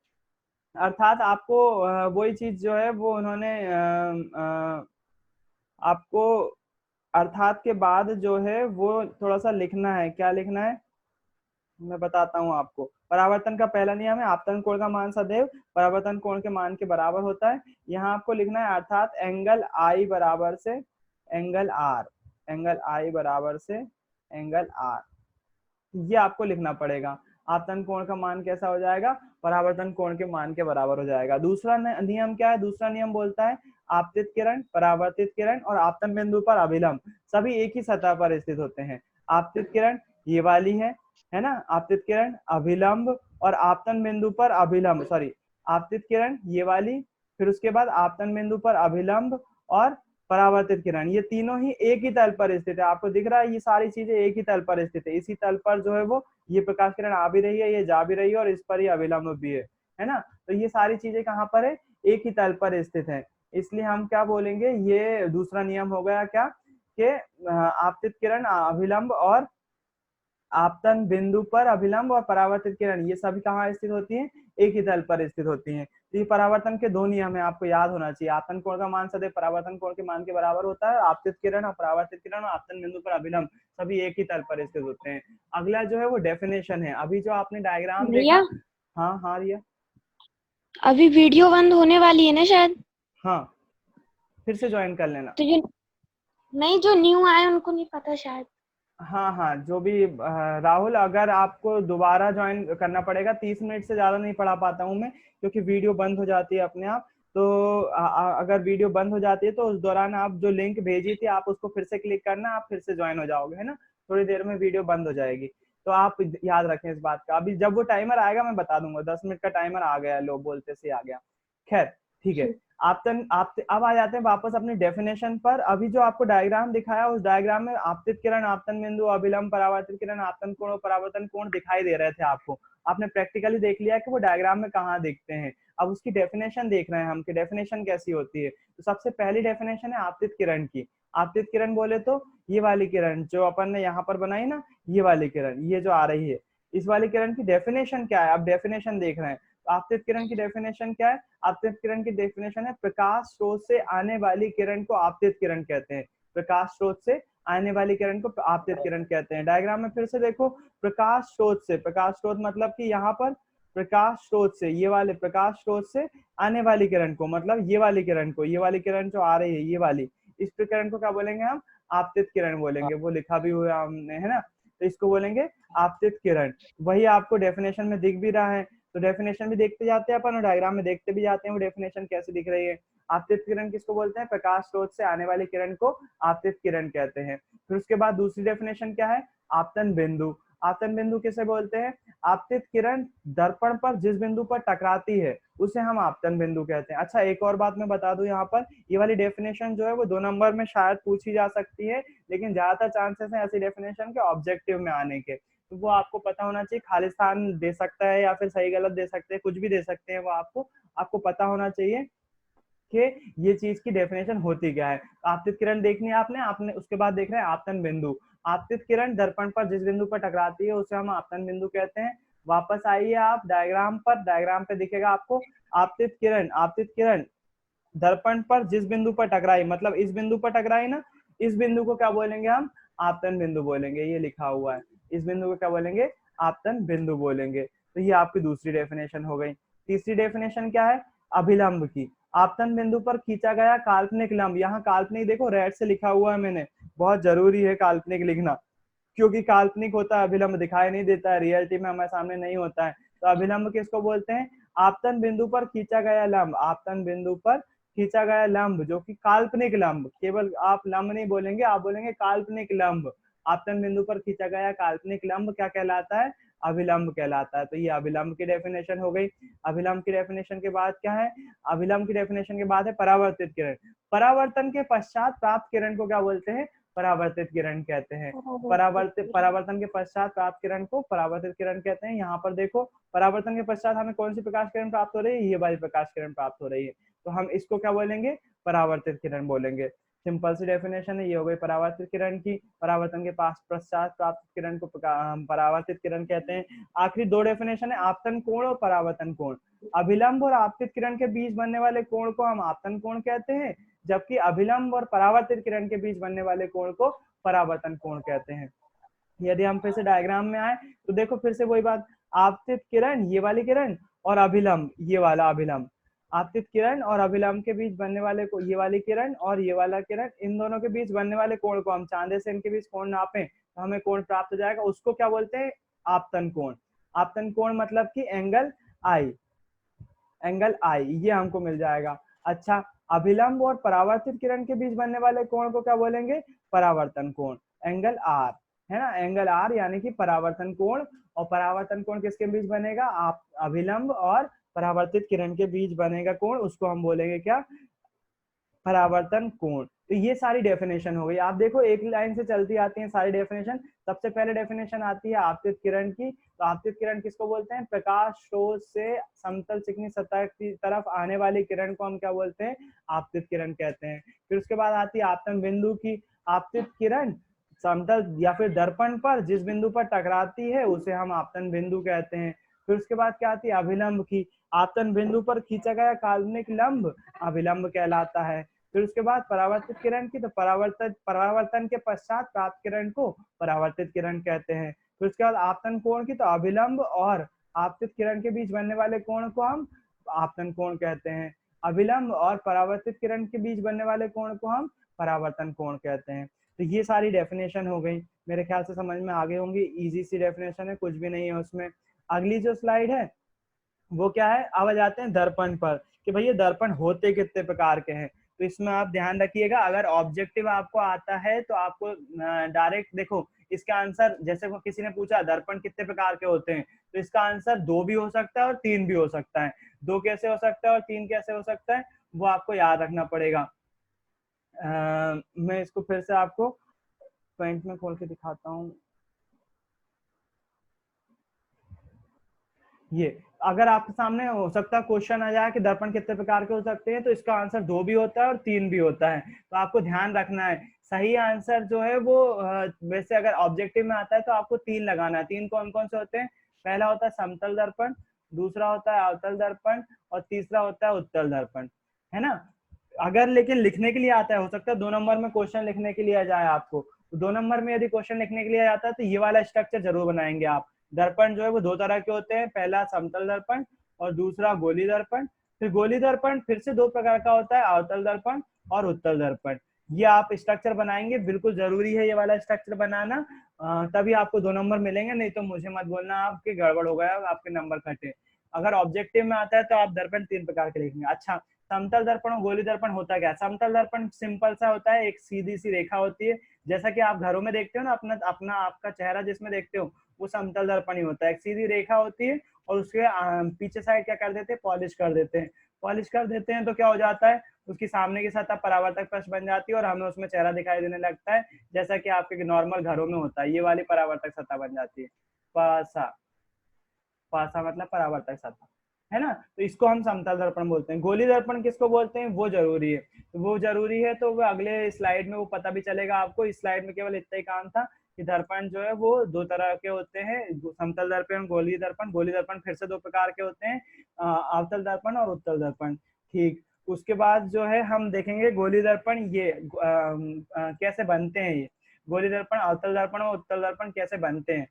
अर्थात आपको वही चीज जो है वो उन्होंने आपको अर्थात के बाद जो है वो थोड़ा सा लिखना है। क्या लिखना है मैं बताता हूँ आपको। परावर्तन का पहला नियम है आपतन कोण का मान सदैव परावर्तन कोण के मान के बराबर होता है। यहाँ आपको लिखना है अर्थात एंगल आई बराबर से एंगल आर, एंगल आई बराबर से एंगल आर, ये आपको लिखना पड़ेगा। आपतन कोण का मान कैसा हो जाएगा, परावर्तन कोण के मान के बराबर हो जाएगा। दूसरा नियम क्या है, दूसरा नियम बोलता है आपतित किरण, परावर्तित किरण और आपतन बिंदु पर अभिलंब सभी एक ही सतह पर स्थित होते हैं। आपतित किरण ये वाली है ना, आपतित किरण अभिलंब और आपतन बिंदु पर अभिलंब, सॉरी आपतित किरण ये वाली, फिर उसके बाद आपतन बिंदु पर अभिलंब और परावर्तित किरण, ये तीनों ही एक ही तल पर स्थित है। आपको दिख रहा है ये सारी चीजें एक ही तल पर स्थित है। इसी तल पर जो है वो ये प्रकाश किरण आ भी रही है, ये जा भी रही है और इस पर ही अभिलंब भी है ना। तो ये सारी चीजें कहाँ पर है, एक ही तल पर स्थित है। इसलिए हम क्या बोलेंगे, ये दूसरा नियम हो गया क्या कि आपतित किरण अभिलंब और आपतन बिंदु पर अभिलंब और परावर्तित किरण ये सभी कहाँ स्थित होती हैं, एक ही तल पर स्थित होती हैं। तो ये परावर्तन के दो नियम है, आपको याद होना चाहिए। आपतन कोण का मान सदैव परावर्तन कोण के मान के बराबर होता है। आपतित किरण और परावर्तित किरण और आपतन बिंदु पर अभिलंब सभी एक ही तल पर स्थित होते हैं। अगला जो है वो डेफिनेशन है। अभी जो आपने डायग्राम देखा, हाँ हाँ रिया, अभी वीडियो बंद होने वाली है ना शायद, हाँ फिर से ज्वाइन कर लेना। तो जो नहीं, जो न्यू आए उनको नहीं पता शायद। हाँ हाँ जो भी राहुल, अगर आपको दोबारा ज्वाइन करना पड़ेगा, 30 मिनट से ज्यादा नहीं पढ़ा पाता हूँ मैं, क्योंकि वीडियो बंद हो जाती है अपने आप। तो अगर वीडियो बंद हो जाती है तो उस दौरान आप जो लिंक भेजी थी आप उसको फिर से क्लिक करना, आप फिर से ज्वाइन हो जाओगे, है ना। थोड़ी देर में वीडियो बंद हो जाएगी, तो आप याद रखें इस बात का। अभी जब वो टाइमर आएगा मैं बता दूंगा, 10 मिनट का टाइमर आ गया, लोग बोलते से आ गया। खैर ठीक है, आपतन आप अब आ जाते हैं वापस अपनी डेफिनेशन पर। अभी जो आपको डायग्राम दिखाया उस डायग्राम में आपतित किरण, आपतन बिंदु, अभिलंब, परावर्तित किरण, आपतन कोण और परावर्तन कोण दिखाई दे रहे थे आपको। आपने प्रैक्टिकली देख लिया कि वो डायग्राम में कहाँ दिखते हैं। अब उसकी डेफिनेशन देख रहे हैं हम कि डेफिनेशन कैसी होती है। तो सबसे पहली डेफिनेशन है आपतित किरण की। आपतित किरण बोले तो ये वाली किरण जो अपन ने यहाँ पर बनाई ना, ये वाली किरण, ये जो आ रही है, इस वाली किरण की डेफिनेशन क्या है, आप डेफिनेशन देख रहे हैं। आपतित किरण की डेफिनेशन क्या है, आपतित किरण की डेफिनेशन है प्रकाश स्रोत से आने वाली किरण को आपतित किरण कहते हैं। प्रकाश स्रोत से आने वाली किरण को आपतित किरण कहते हैं। डायग्राम में फिर से देखो, प्रकाश स्रोत से, प्रकाश स्रोत मतलब कि यहाँ पर प्रकाश स्रोत से, ये वाले प्रकाश स्रोत से आने वाली किरण को, मतलब ये वाली किरण को, ये वाली किरण जो आ रही है ये वाली, इस किरण को क्या बोलेंगे हम, आपतित किरण बोलेंगे। वो लिखा भी हुआ है हमने, है ना। तो इसको बोलेंगे आपतित किरण। वही आपको डेफिनेशन में दिख भी रहा है। तो डेफिनेशन भी देखते जाते हैं अपन और डायग्राम में देखते भी जाते हैं वो डेफिनेशन कैसे दिख रही है। आपतित किरण किसको बोलते हैं, प्रकाश स्रोत से आने वाली किरण को आपतित किरण कहते हैं। फिर उसके बाद दूसरी डेफिनेशन क्या है, आपतन बिंदु। आपतन बिंदु किसे बोलते हैं, आपतित किरण दर्पण पर जिस बिंदु पर टकराती है उसे हम आपतन बिंदु कहते हैं। अच्छा एक और बात मैं बता दूं यहाँ पर, ये वाली डेफिनेशन जो है वो 2 नंबर में शायद पूछी जा सकती है, लेकिन ज्यादातर चांसेस है ऐसी डेफिनेशन के ऑब्जेक्टिव में आने के। तो वो आपको पता होना चाहिए, खाली स्थान दे सकता है या फिर सही गलत दे सकते हैं, कुछ भी दे सकते हैं, वो आपको आपको पता होना चाहिए कि ये चीज की डेफिनेशन होती क्या है। आपतित किरण देखनी है आपने आपने उसके बाद देख रहे हैं आपतन बिंदु। आपतित किरण दर्पण पर जिस बिंदु पर टकराती है उसे हम आपतन बिंदु कहते हैं। वापस आइए आप डायग्राम पर, डायग्राम पे दिखेगा आपको आपतित किरण, आपतित किरण दर्पण पर जिस बिंदु पर टकराई, मतलब इस बिंदु पर टकराई ना, इस बिंदु को क्या बोलेंगे हम, आपतन बिंदु बोलेंगे। ये लिखा हुआ है, इस बिंदु को क्या बोलेंगे, आपतन बिंदु बोलेंगे। तो ये आपकी दूसरी डेफिनेशन हो गई। तीसरी डेफिनेशन क्या है, अभिलंब की। आपतन बिंदु पर खींचा गया काल्पनिक लंब, यहाँ काल्पनिक देखो रेड से लिखा हुआ है मैंने, बहुत जरूरी है काल्पनिक लिखना, क्योंकि काल्पनिक होता है, अभिलंब दिखाई नहीं देता है, रियलिटी में हमारे सामने नहीं होता है। तो अभिलंब किसको बोलते हैं, आपतन बिंदु पर खींचा गया लंब। आपतन बिंदु पर खींचा गया लंब जो कि काल्पनिक लंब, केवल आप लंब नहीं बोलेंगे, आप बोलेंगे काल्पनिक लंब। आपतन बिंदु पर खींचा गया काल्पनिक लंब क्या कहलाता है, अभिलंब कहलाता है। तो ये अभिलंब की डेफिनेशन हो गई। अभिलंब की डेफिनेशन के बाद क्या है, अभिलंब की डेफिनेशन के बाद है परावर्तित किरण। परावर्तन के पश्चात प्राप्त किरण को क्या बोलते हैं, परावर्तित किरण कहते हैं। परावर्तन के पश्चात प्राप्त किरण को परावर्तित किरण कहते हैं। यहाँ पर देखो, परावर्तन के पश्चात हमें कौन सी प्रकाश किरण प्राप्त हो रही है, ये वाली प्रकाश किरण प्राप्त हो रही है, तो हम इसको क्या बोलेंगे, परावर्तित किरण बोलेंगे। सिंपल सी डेफिनेशन है, ये हो गई परावर्तित किरण की। परावर्तन के पास पश्चात प्राप्त किरण को हम परावर्तित किरण कहते हैं। आखिरी दो डेफिनेशन है, आपतन कोण और परावर्तन कोण। अभिलंब और आपतित किरण के बीच बनने वाले कोण को हम आपतन कोण कहते हैं, जबकि अभिलंब और परावर्तित किरण के बीच बनने वाले कोण को परावर्तन कोण कहते हैं। यदि हम फिर से डायग्राम में आए तो देखो फिर से वही बात, आपतित किरण ये वाली किरण और अभिलंब ये वाला अभिलंब, आपतित किरण और अभिलंब के बीच बनने वाले को, ये वाली किरण और ये वाला किरण, इन दोनों के बीच बनने वाले कोण को हम चांदे से इनके बीच कोण नापें तो हमें कोण प्राप्त हो जाएगा, उसको क्या बोलते हैं, आपतन कोण। आपतन कोण मतलब कि एंगल आई, एंगल आई ये हमको मिल जाएगा। अच्छा, अभिलंब और परावर्तित किरण के बीच बनने वाले कोण को क्या बोलेंगे, परावर्तन कोण, एंगल आर, है ना, एंगल आर यानी कि परावर्तन कोण। और परावर्तन कोण किसके बीच बनेगा, आप अभिलंब और परावर्तित किरण के बीच बनेगा कोण, उसको हम बोलेंगे क्या, परावर्तन कोण। तो ये सारी डेफिनेशन हो गई, आप देखो एक लाइन से चलती आती है सारी डेफिनेशन। सबसे पहले डेफिनेशन आती है आपतित किरण की, तो आपतित किरण किसको बोलते हैं, प्रकाश स्रोत से समतल चिकनी सतह की तरफ आने वाली किरण को हम क्या बोलते हैं, आपतित किरण कहते हैं। फिर उसके बाद आती है आपतन बिंदु की, आपतित किरण समतल या फिर दर्पण पर जिस बिंदु पर टकराती है उसे हम आपतन बिंदु कहते हैं। फिर उसके बाद क्या आती है अभिलंब की, आपतन बिंदु पर खींचा गया काल्पनिक लंब अभिलंब कहलाता है। फिर उसके बाद परावर्तित किरण की, तो परावर्तन के पश्चात प्राप्त किरण को परावर्तित किरण कहते हैं। फिर उसके बाद आपतन कोण की, तो अभिलंब और आपतित किरण के बीच बनने वाले कोण को हम आपतन कोण कहते हैं। अभिलंब और परावर्तित किरण के बीच बनने वाले कोण को हम परावर्तन कोण कहते हैं। तो ये सारी डेफिनेशन हो गई, मेरे ख्याल से समझ में आ गई होंगी, इजी सी डेफिनेशन है, कुछ भी नहीं है उसमें। अगली जो स्लाइड है वो क्या है, अब आ जाते हैं दर्पण पर, कि भैया दर्पण होते कितने प्रकार के हैं। तो इसमें आप ध्यान रखिएगा, अगर ऑब्जेक्टिव आपको आता है तो आपको डायरेक्ट देखो इसका आंसर, जैसे वो किसी ने पूछा दर्पण कितने प्रकार के होते हैं, तो इसका आंसर 2 भी हो सकता है और 3 भी हो सकता है। 2 कैसे हो सकता है और 3 कैसे हो सकता है, वो आपको याद रखना पड़ेगा। मैं इसको फिर से आपको पॉइंट में खोल के दिखाता हूँ। ये अगर आपके सामने हो सकता है क्वेश्चन आ जाए कि दर्पण कितने प्रकार के हो सकते हैं, तो इसका आंसर 2 भी होता है और 3 भी होता है। तो आपको ध्यान रखना है, सही आंसर जो है वो वैसे अगर ऑब्जेक्टिव में आता है तो आपको 3 लगाना है। 3 कौन कौन से होते हैं, पहला होता है समतल दर्पण, दूसरा होता है अवतल दर्पण और तीसरा होता है उत्तल दर्पण, है ना। अगर लेकिन लिखने के लिए आता है, हो सकता है 2 नंबर में क्वेश्चन लिखने के लिए आ जाए आपको, तो 2 नंबर में यदि क्वेश्चन लिखने के लिए आता है तो ये वाला स्ट्रक्चर जरूर बनाएंगे आप। दर्पण जो है वो 2 तरह के होते हैं, पहला समतल दर्पण और दूसरा गोली दर्पण। फिर गोली दर्पण फिर से 2 प्रकार का होता है, अवतल दर्पण और उत्तल दर्पण। ये आप स्ट्रक्चर बनाएंगे, बिल्कुल जरूरी है ये वाला स्ट्रक्चर बनाना, तभी आपको 2 नंबर मिलेंगे, नहीं तो मुझे मत बोलना आपके गड़बड़ हो गया, आपके नंबर कटे। अगर ऑब्जेक्टिव में आता है तो आप दर्पण 3 प्रकार के लिखेंगे। अच्छा, समतल दर्पण और गोली दर्पण होता क्या है, समतल दर्पण सिंपल सा होता है, एक सीधी सी रेखा होती है, जैसा कि आप घरों में देखते हो ना, अपना अपना आपका चेहरा जिसमें देखते हो वो समतल दर्पण ही होता है, एक सीधी रेखा होती है और उसके पीछे साइड क्या कर देते हैं, पॉलिश कर देते हैं। पॉलिश कर देते हैं तो क्या हो जाता है, उसकी सामने की सतह परावर्तक पृष्ठ बन जाती है और हमें उसमें चेहरा दिखाई देने लगता है, जैसा कि आपके नॉर्मल घरों में होता है, ये वाली परावर्तक सतह बन जाती है। पासा, पासा मतलब परावर्तक सतह, है ना। तो इसको हम समतल दर्पण बोलते हैं। गोली दर्पण किसको बोलते हैं, वो जरूरी है, तो वो जरूरी है तो वो अगले स्लाइड में वो पता भी चलेगा आपको। इस स्लाइड में केवल इतना ही काम था कि दर्पण जो है वो 2 तरह के होते हैं, समतल दर्पण, गोली दर्पण। गोली दर्पण फिर से 2 प्रकार के होते हैं, अवतल दर्पण और उत्तल दर्पण। ठीक, उसके बाद जो है हम देखेंगे गोली दर्पण ये कैसे बनते हैं, ये गोली दर्पण, अवतल दर्पण और उत्तल दर्पण कैसे बनते हैं,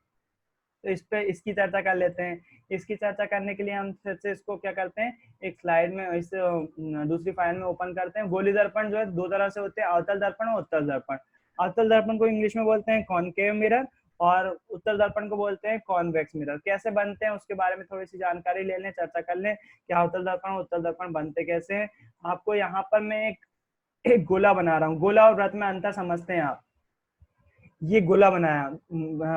तो इस पे इसकी चर्चा कर लेते हैं। इसकी चर्चा करने के लिए हम फिर से इसको क्या करते हैं, एक स्लाइड में इस दूसरी फाइल में ओपन करते हैं। गोली दर्पण जो है 2 तरह से होते हैं, अवतल दर्पण और उत्तल दर्पण। अवतल दर्पण को इंग्लिश में बोलते हैं कॉनकेव मिरर और उत्तल दर्पण को बोलते हैं कॉन्वेक्स मिरर। कैसे बनते हैं उसके बारे में थोड़ी सी जानकारी ले लें, चर्चा कर लें कि अवतल दर्पण और उत्तल दर्पण बनते कैसे हैं। आपको यहाँ पर मैं एक गोला बना रहा हूँ, गोला और वृत्त में अंतर समझते हैं आप। ये गोला बनाया,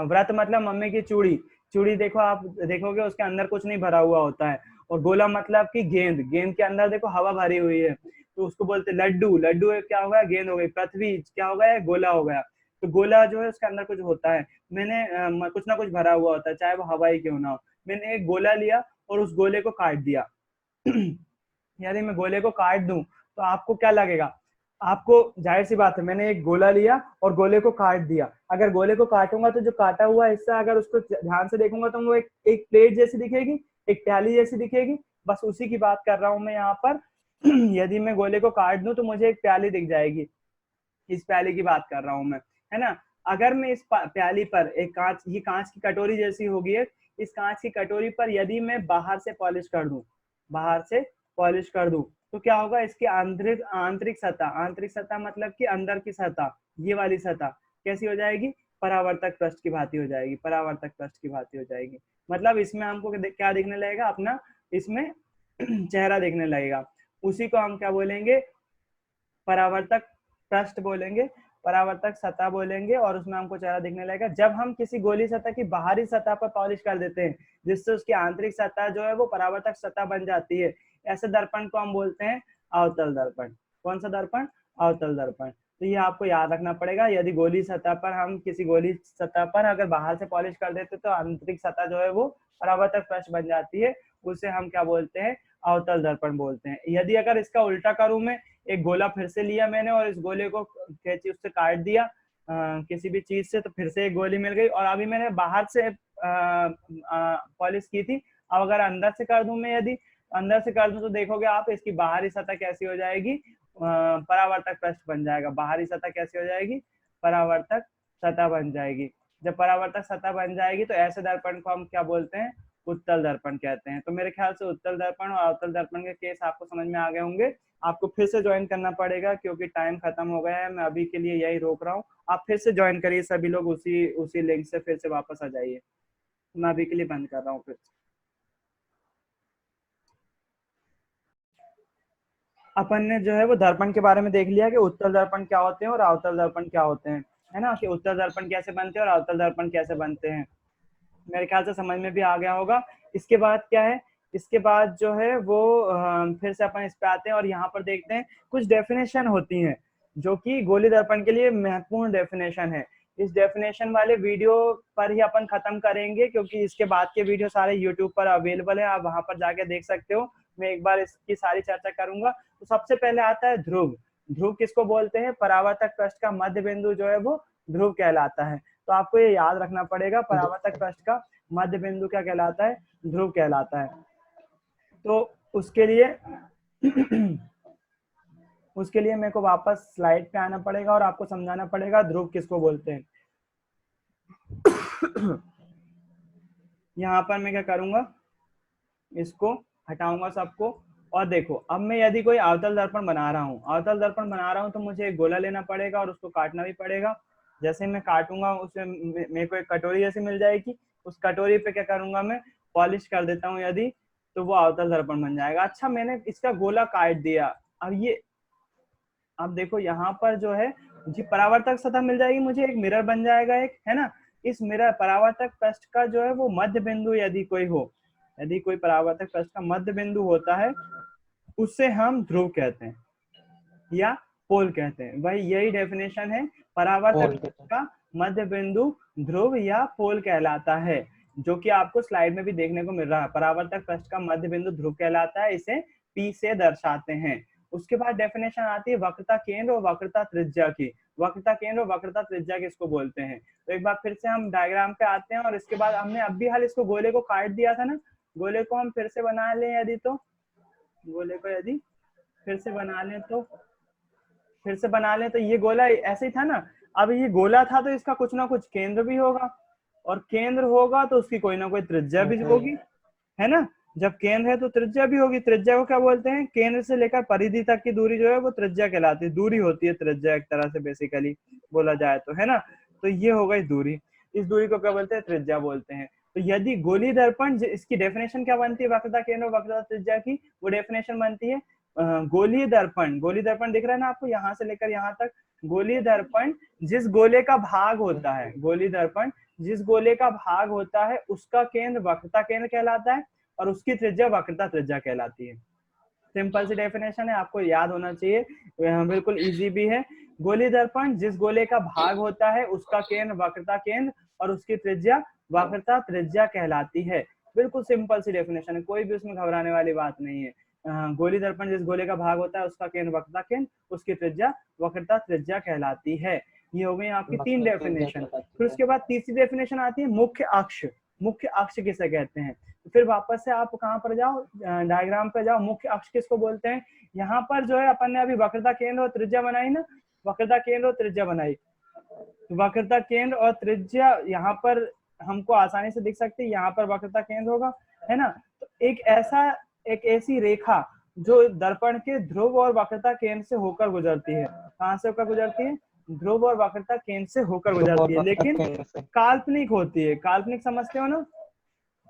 व्रत मतलब मम्मी की चूड़ी, चूड़ी देखो आप देखोगे उसके अंदर कुछ नहीं भरा हुआ होता है, और गोला मतलब कि गेंद, गेंद के अंदर देखो हवा भरी हुई है, तो उसको बोलते हैं लड्डू। लड्डू क्या हो गया, गेंद हो गई। पृथ्वी क्या हो गया, गोला हो गया। तो गोला जो है उसके अंदर कुछ होता है, मैंने कुछ ना कुछ भरा हुआ होता है, चाहे वो हवा ही क्यों ना हो। मैंने एक गोला लिया और उस गोले को काट दिया यदि मैं गोले को काट दूं तो आपको क्या लगेगा, आपको जाहिर सी बात है, मैंने एक गोला लिया और गोले को काट दिया, अगर गोले को काटूंगा तो जो काटा हुआ हिस्सा अगर उसको ध्यान से देखूंगा तो वो एक प्लेट जैसी दिखेगी, एक प्याली जैसी दिखेगी। बस उसी की बात कर रहा हूं मैं यहाँ पर यदि मैं गोले को काट दूं तो मुझे एक प्याली दिख जाएगी, इस प्याली की बात कर रहा हूं मैं, है ना। अगर मैं इस प्याली पर एक कांच, ये कांच की कटोरी जैसी होगी, इस कांच की कटोरी पर यदि मैं बाहर से पॉलिश कर दूं, बाहर से पॉलिश कर दूं तो क्या होगा, इसकी आंतरिक सतह मतलब कि अंदर की सतह, ये वाली सतह कैसी हो जाएगी, परावर्तक पृष्ठ की भांति हो जाएगी, परावर्तक पृष्ठ की भांति हो जाएगी। मतलब इसमें हमको क्या दिखने लगेगा, अपना इसमें चेहरा दिखने लगेगा। उसी को हम क्या बोलेंगे, परावर्तक पृष्ठ बोलेंगे, परावर्तक सतह बोलेंगे, और उसमें हमको चेहरा दिखने लगेगा। जब हम किसी गोली सतह की बाहरी सतह पर पॉलिश कर देते हैं जिससे उसकी आंतरिक सतह जो है वो परावर्तक सतह बन जाती है, ऐसे दर्पण को हम बोलते हैं अवतल दर्पण। कौन सा दर्पण, अवतल दर्पण। तो ये आपको याद रखना पड़ेगा। यदि गोली सतह पर हम किसी गोली सतह पर अगर बाहर से पॉलिश कर देते तो आंतरिक सतह जो है वो परावर्तक पृष्ठ बन जाती है, उसे हम क्या बोलते हैं, अवतल दर्पण बोलते हैं। यदि अगर इसका उल्टा करूं मैं, एक गोला फिर से लिया मैंने और इस गोले को कैंची उससे काट दिया किसी भी चीज से, तो फिर से एक गोली मिल गई, और अभी मैंने बाहर से पॉलिश की थी। अब अगर अंदर से कर दूं मैं, यदि अंदर से कर दूं तो देखोगे आप इसकी बाहरी सतह कैसी हो जाएगी, परावर्तक पृष्ठ बन जाएगा। बाहरी सतह कैसी हो जाएगी, परावर्तक सतह बन जाएगी। जब परावर्तक सतह बन जाएगी तो ऐसे दर्पण को हम क्या बोलते हैं, उत्तल दर्पण कहते हैं। तो मेरे ख्याल से उत्तल दर्पण और अवतल दर्पण के केस आपको समझ में आ गए होंगे। आपको फिर से ज्वाइन करना पड़ेगा क्योंकि टाइम खत्म हो गया है। मैं अभी के लिए यही रोक रहा हूँ, आप फिर से ज्वाइन करिए सभी लोग, उसी लिंक से फिर से वापस आ जाइए। मैं अभी के लिए बंद कर रहा हूँ फिर से। अपन ने जो है वो दर्पण के बारे में देख लिया कि उत्तल दर्पण क्या होते हैं और अवतल दर्पण क्या होते हैं, है ना, कि उत्तल दर्पण कैसे बनते हैं और अवतल दर्पण कैसे बनते हैं। मेरे ख्याल से समझ में भी आ गया होगा। इसके बाद क्या है, इसके बाद जो है वो फिर से अपन इस पे आते हैं और यहाँ पर देखते हैं कुछ डेफिनेशन होती हैं जो कि गोली दर्पण के लिए महत्वपूर्ण डेफिनेशन है। इस डेफिनेशन वाले वीडियो पर ही अपन खत्म करेंगे क्योंकि इसके बाद के वीडियो सारे यूट्यूब पर अवेलेबल है, आप वहां पर जाके देख सकते हो। मैं एक बार इसकी सारी चर्चा करूंगा। तो सबसे पहले आता है ध्रुव। ध्रुव किसको बोलते हैं, परावर्तक पृष्ठ का मध्य बिंदु जो है वो ध्रुव कहलाता है। तो आपको ये याद रखना पड़ेगा, परावर्तक पृष्ठ का मध्य बिंदु क्या कहलाता है, ध्रुव कहलाता है। तो उसके लिए उसके लिए मेरे को वापस स्लाइड पे आना पड़ेगा और आपको समझाना पड़ेगा ध्रुव किसको बोलते हैं। यहाँ पर मैं क्या करूंगा, इसको हटाऊंगा सबको, और देखो अब मैं यदि कोई अवतल दर्पण बना रहा हूँ, अवतल दर्पण बना रहा हूँ तो मुझे एक गोला लेना पड़ेगा और उसको काटना भी पड़ेगा। जैसे मैं काटूंगा उसमें मेरे को एक कटोरी जैसी मिल जाएगी, उस कटोरी पे क्या करूंगा मैं, पॉलिश कर देता हूँ यदि, तो वो अवतल दर्पण बन जाएगा। अच्छा मैंने इसका गोला काट दिया, अब देखो यहाँ पर जो है जी परावर्तक सतह मिल जाएगी मुझे, एक मिरर बन जाएगा एक, है ना। इस मिरर परावर्तक पृष्ठ का जो है वो मध्य बिंदु यदि कोई हो, यदि कोई परावर्तक पृष्ठ का मध्य बिंदु होता है उससे हम ध्रुव कहते हैं या पोल कहते हैं। वही यही डेफिनेशन है, परावर्तक पृष्ठ का मध्य बिंदु ध्रुव या पोल कहलाता है, जो कि आपको स्लाइड में भी देखने को मिल रहा है। परावर्तक पृष्ठ का मध्य बिंदु ध्रुव कहलाता है, इसे P से दर्शाते हैं। उसके बाद डेफिनेशन आती है वक्रता केंद्र और वक्रता त्रिज्या की। वक्रता केंद्र और वक्रता त्रिज्या किसको बोलते हैं। तो एक बार फिर से हम डायग्राम पे आते हैं और इसके बाद हमने अब भी हाल इसको गोले को काट दिया था ना, गोले को हम फिर से बना लें यदि, तो गोले को यदि फिर से बना लें तो ये गोला ऐसे ही था ना। अब ये गोला था तो इसका कुछ ना कुछ केंद्र भी होगा, और केंद्र होगा तो उसकी कोई ना कोई त्रिज्या भी होगी, है ना। जब केंद्र है तो त्रिज्या भी होगी। त्रिज्या को क्या बोलते हैं, केंद्र से लेकर परिधि तक की दूरी जो है वो त्रिज्या कहलाती है। दूरी होती है त्रिज्या एक तरह से बेसिकली बोला जाए तो, है ना। तो ये हो गई दूरी, इस दूरी को क्या बोलते हैं, त्रिज्या बोलते हैं। तो यदि गोली दर्पण, इसकी डेफिनेशन क्या बनती है वक्रता केंद्र और वक्रता त्रिज्या की, वो डेफिनेशन बनती है गोली दर्पण दिख रहा है ना आपको, यहाँ से लेकर यहाँ तक। गोली दर्पण जिस गोले का भाग होता है, गोली दर्पण जिस गोले का भाग होता है उसका केंद्र वक्रता केंद्र कहलाता है और उसकी त्रिज्या वक्रता त्रिज्या कहलाती है। सिंपल सी डेफिनेशन है, आपको याद होना चाहिए, बिल्कुल इजी भी है। गोली दर्पण जिस गोले का भाग होता है उसका केंद्र वक्रता केंद्र और उसकी त्रिज्या वक्रता त्रिज्या कहलाती है। बिल्कुल सिंपल सी डेफिनेशन है, कोई भी उसमें घबराने वाली बात नहीं है। गोली दर्पण जिस गोले का भाग होता है उसका केंद्र वक्रता केंद्र, उसकी त्रिज्या वक्रता त्रिज्या कहलाती है। ये हो गई आपकी 3 डेफिनेशन। फिर उसके बाद तीसरी डेफिनेशन आती है मुख्य अक्ष। मुख्य अक्ष किसे कहते हैं, तो फिर वापस से आप कहाँ पर जाओ, डायग्राम पे जाओ। मुख्य अक्ष किसको बोलते हैं, यहाँ पर जो है अपन ने अभी वक्रता केंद्र और त्रिज्या बनाई ना, वक्रता केंद्र और त्रिज्या बनाई, वक्रता केंद्र और त्रिज्या यहाँ पर हमको आसानी से दिख सकती है। यहाँ पर वक्रता केंद्र होगा, है ना। तो एक ऐसी रेखा जो दर्पण के ध्रुव और वक्रता केंद्र से होकर गुजरती है। कहाँ से होकर गुजरती है? ध्रुव और वक्रता केंद्र से होकर ध्रुव और गुजरती है, वक्रता लेकिन केंद्र से। काल्पनिक होती है। काल्पनिक समझते हो ना,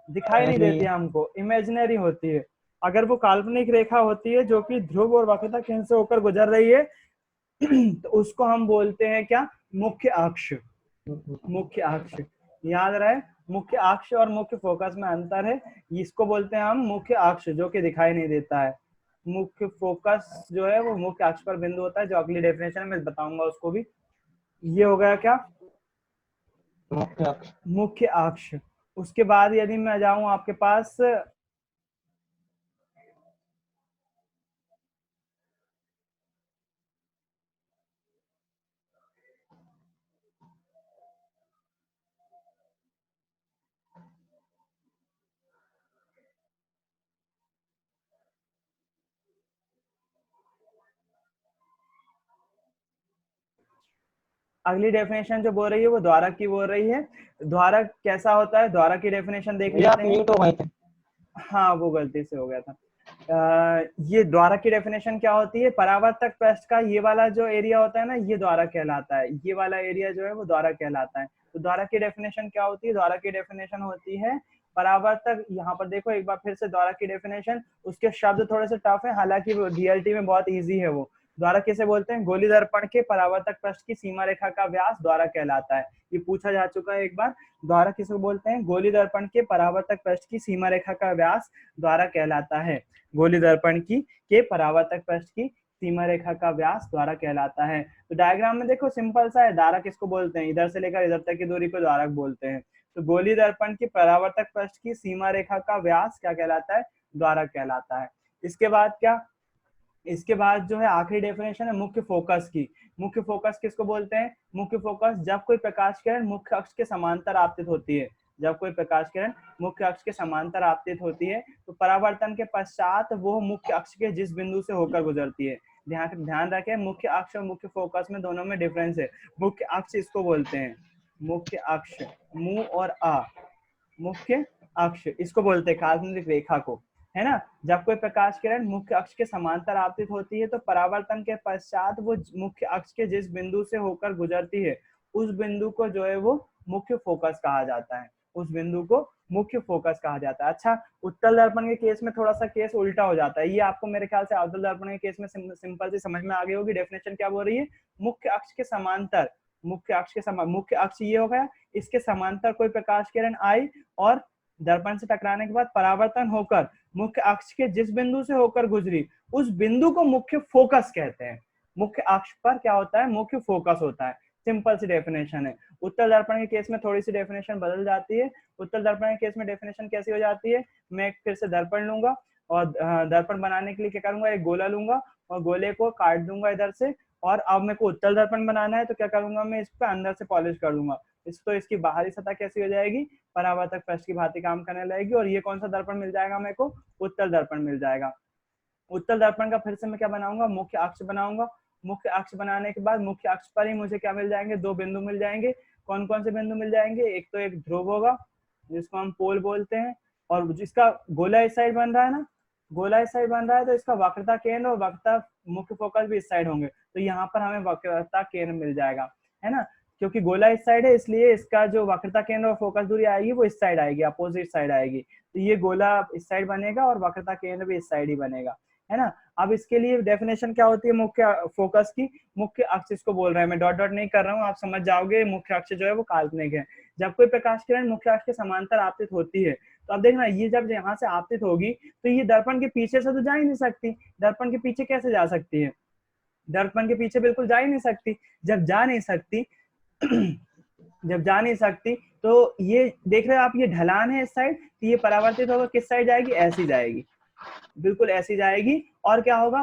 दिखाई नहीं ऐसी देती हमको, इमेजिनरी होती है। अगर वो काल्पनिक रेखा होती है जो कि ध्रुव और वक्रता केंद्र से होकर गुजर रही है तो उसको हम बोलते हैं क्या? मुख्य अक्ष। मुख्य अक्ष याद रहे, मुख्य अक्ष और मुख्य फोकस में अंतर है। इसको बोलते हैं हम मुख्य अक्ष, जो कि दिखाई नहीं देता है। मुख्य फोकस जो है वो मुख्य अक्ष पर बिंदु होता है, जो अगली डेफिनेशन में बताऊंगा उसको भी। ये हो गया क्या? मुख्य अक्ष। मुख्य अक्ष। उसके बाद यदि मैं जाऊं आपके पास अगली डेफिनेशन जो बोल रही है वो द्वारक की बोल रही है। द्वारक कैसा होता है, द्वारक की डेफिनेशन देख ये आप लेते हैं। म्यूट हो गए थे। हाँ, वो गलती से हो गया था। ये द्वारक की डेफिनेशन क्या होती है? परावर्तक पृष्ठ का ये वाला जो एरिया होता है ना, ये द्वारक कहलाता है। ये वाला एरिया जो है वो द्वारक कहलाता है। तो द्वारक की डेफिनेशन क्या होती है? द्वारक की डेफिनेशन होती है परावर्तक। यहाँ पर देखो एक बार फिर से द्वारक की डेफिनेशन, उसके शब्द थोड़े से टफ है, हालांकि डीएलटी में बहुत इजी है वो। द्वारक किसे बोलते हैं? गोली दर्पण के परावर्तक पृष्ठ की सीमा रेखा का व्यास द्वारक कहलाता है। ये पूछा जा चुका है एक बार। द्वारक किसे बोलते हैं? गोली दर्पण के परावर्तक पृष्ठ की सीमा रेखा का व्यास द्वारक कहलाता है। गोली दर्पण की के परावर्तक पृष्ठ की सीमा रेखा का व्यास द्वारक कहलाता है। तो डायग्राम में देखो सिंपल सा है, द्वारक किसको बोलते हैं? इधर से लेकर इधर तक की दूरी को द्वारक बोलते हैं। तो गोली दर्पण की परावर्तक पृष्ठ की सीमा रेखा का व्यास क्या कहलाता है? द्वारक कहलाता है। इसके बाद क्या? इसके बाद जो है आखिरी डेफिनेशन है मुख्य फोकस की। मुख्य फोकस किसको बोलते हैं? मुख्य फोकस जब कोई प्रकाश किरण मुख्य अक्ष के समांतर आपतित होती है। जब कोई प्रकाश किरण मुख्य अक्ष के समांतर आपतित होती है तो परावर्तन के पश्चात वो मुख्य अक्ष के जिस बिंदु से होकर गुजरती है। ध्यान रखें, मुख्य अक्ष और मुख्य फोकस में दोनों में डिफरेंस है। मुख्य अक्ष इसको बोलते हैं, मुख्य अक्ष, मुंह और आ, मुख्य अक्ष इसको बोलते हैं काल्पनिक रेखा को, है ना। जब कोई प्रकाश किरण मुख्य अक्ष के समांतर आपतित होती है तो परावर्तन के पश्चात वो मुख्य अक्ष के जिस बिंदु से होकर गुजरती है उस बिंदु को जो है वो मुख्य फोकस कहा जाता है। उस बिंदु को मुख्य फोकस कहा जाता है। अच्छा, उत्तल दर्पण के केस में थोड़ा सा केस उल्टा हो जाता है। ये आपको मेरे ख्याल से अवतल दर्पण के केस में सिंपल से समझ में आ गई होगी। डेफिनेशन क्या बोल रही है? मुख्य अक्ष के समांतर, मुख्य अक्ष के मुख्य अक्ष ये हो गया, इसके समांतर कोई प्रकाश किरण आई और दर्पण से टकराने के बाद परावर्तन होकर मुख्य अक्ष के जिस बिंदु से होकर गुजरी उस बिंदु को मुख्य फोकस कहते हैं। मुख्य अक्ष पर क्या होता है? मुख्य फोकस होता है। सिंपल सी डेफिनेशन है। उत्तल दर्पण के केस में थोड़ी सी डेफिनेशन बदल जाती है। उत्तल दर्पण के केस में डेफिनेशन कैसी हो जाती है? मैं एक फिर से दर्पण लूंगा और दर्पण बनाने के लिए क्या करूंगा? एक गोला लूंगा और गोले को काट दूंगा इधर से, और अब मेरे को उत्तल दर्पण बनाना है तो क्या करूंगा? मैं इस पर अंदर से पॉलिश कर दूंगा। तो इसकी बाहरी सतह कैसी हो जाएगी? परावर्तक पृष्ठ की भांति काम करने लगेगी। और ये कौन सा दर्पण मिल जाएगा मेरे को? उत्तल दर्पण मिल जाएगा। उत्तल दर्पण का फिर से मैं क्या बनाऊंगा? मुख्य अक्ष बनाऊंगा। मुख्य अक्ष बनाने के बाद मुख्य अक्ष पर ही मुझे क्या मिल जाएंगे? दो बिंदु मिल जाएंगे। कौन कौन से बिंदु मिल जाएंगे? एक तो एक ध्रुव होगा जिसको हम पोल बोलते हैं, और जिसका गोला इस साइड बन रहा है ना, गोला इस साइड बन रहा है तो इसका वक्रता केंद्र और वक्रता मुख्य फोकस भी इस साइड होंगे। तो यहाँ पर हमें वक्रता केंद्र मिल जाएगा, है ना। क्योंकि गोला इस साइड है इसलिए इसका जो वक्रता केंद्र और फोकस दूरी आएगी वो इस साइड आएगी, अपोजिट साइड आएगी। तो ये गोला इस साइड बनेगा और वक्रता केंद्र भी इस साइड ही बनेगा, है ना। अब इसके लिए डेफिनेशन क्या होती है मुख्य फोकस की? मुख्य अक्ष इसको बोल रहे हैं, मैं डॉट डॉट नहीं कर रहा हूँ, आप समझ जाओगे। मुख्य अक्ष जो है वो काल्पनिक है। जब कोई प्रकाश किरण मुख्य अक्ष के समांतर आपतित होती है तो अब देखना, ये जब यहाँ से आपतित होगी तो ये दर्पण के पीछे से तो जा ही नहीं सकती। दर्पण के पीछे कैसे जा सकती है? दर्पण के पीछे बिल्कुल जा ही नहीं सकती। जब जा नहीं सकती जब जा नहीं सकती तो ये देख रहे हो आप, ये ढलान है इस साइड, तो ये परावर्तित होकर किस साइड जाएगी? ऐसी जाएगी, बिल्कुल ऐसी जाएगी। और क्या होगा?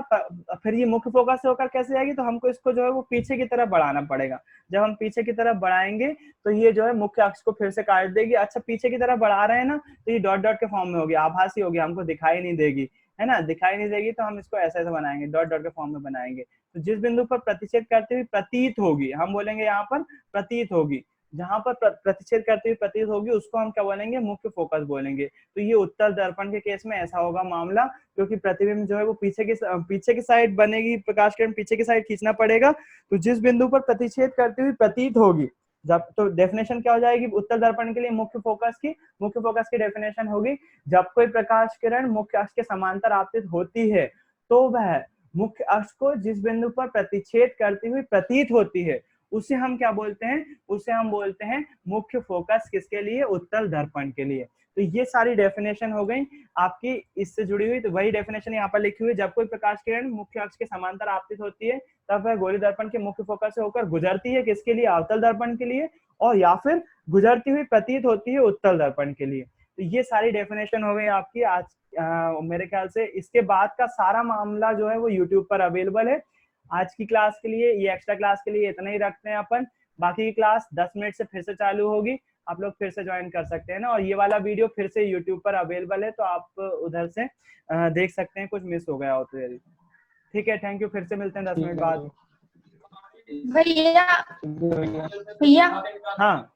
फिर ये मुख्य फोकस से होकर कैसे जाएगी? तो हमको इसको जो है वो पीछे की तरफ बढ़ाना पड़ेगा। जब हम पीछे की तरफ बढ़ाएंगे तो ये जो है मुख्य अक्ष को फिर से काट देगी। अच्छा, पीछे की तरफ बढ़ा रहे हैं ना, तो ये डॉट डॉट के फॉर्म में होगी, आभासी होगी, हमको दिखाई नहीं देगी, है ना। दिखाई नहीं देगी तो हम इसको ऐसे ऐसे बनाएंगे, डॉट डॉट के फॉर्म में बनाएंगे। तो जिस बिंदु पर प्रतिच्छेद करते हुए प्रतीत होगी, हम बोलेंगे यहाँ पर प्रतीत होगी, जहां पर प्रतिच्छेद करती हुई प्रतीत होगी उसको हम क्या बोलेंगे, मुख्य फोकस बोलेंगे। तो ये उत्तल दर्पण के केस में ऐसा होगा मामला, क्योंकि प्रतिबिंब जो है वो पीछे की साइड बनेगी, प्रकाश किरण पीछे की साइड खींचना पड़ेगा। तो जिस बिंदु पर प्रतिच्छेद करती हुई प्रतीत होगी, जब तो डेफिनेशन क्या हो जाएगी उत्तल दर्पण के लिए मुख्य फोकस की डेफिनेशन होगी, जब कोई प्रकाश किरण मुख्य अक्ष के समांतर आपतित होती है तो वह मुख्य अक्ष को जिस बिंदु पर प्रतिच्छेद करती हुई प्रतीत होती है उसे हम क्या बोलते हैं, उसे हम बोलते हैं मुख्य फोकस। किसके लिए, उत्तल दर्पण के लिए। तो ये सारी डेफिनेशन हो गई आपकी इससे जुड़ी हुई। तो वही डेफिनेशन यहाँ पर लिखी हुई, जब कोई प्रकाश किरण मुख्य अक्ष के समांतर आपतित होती है तब वह गोलीय दर्पण के मुख्य फोकस से होकर गुजरती है किसके लिए, अवतल दर्पण के लिए, और या फिर गुजरती हुई प्रतीत होती है उत्तल दर्पण के लिए। तो ये सारी डेफिनेशन हो गई आपकी आज। मेरे ख्याल से इसके बाद का सारा मामला जो है वो यूट्यूब पर अवेलेबल है। आज की क्लास के लिए, ये एक्स्ट्रा क्लास के लिए इतना ही रखते हैं अपन। बाकी की क्लास 10 मिनट से फिर से चालू होगी, आप लोग फिर से ज्वाइन कर सकते हैं ना। और ये वाला वीडियो फिर से यूट्यूब पर अवेलेबल है, तो आप उधर से देख सकते हैं, कुछ मिस हो गया हो तो यदि। ठीक है, थैंक यू, फिर से मिलते हैं 10 मिनट बाद। भैया भैया भैया हाँ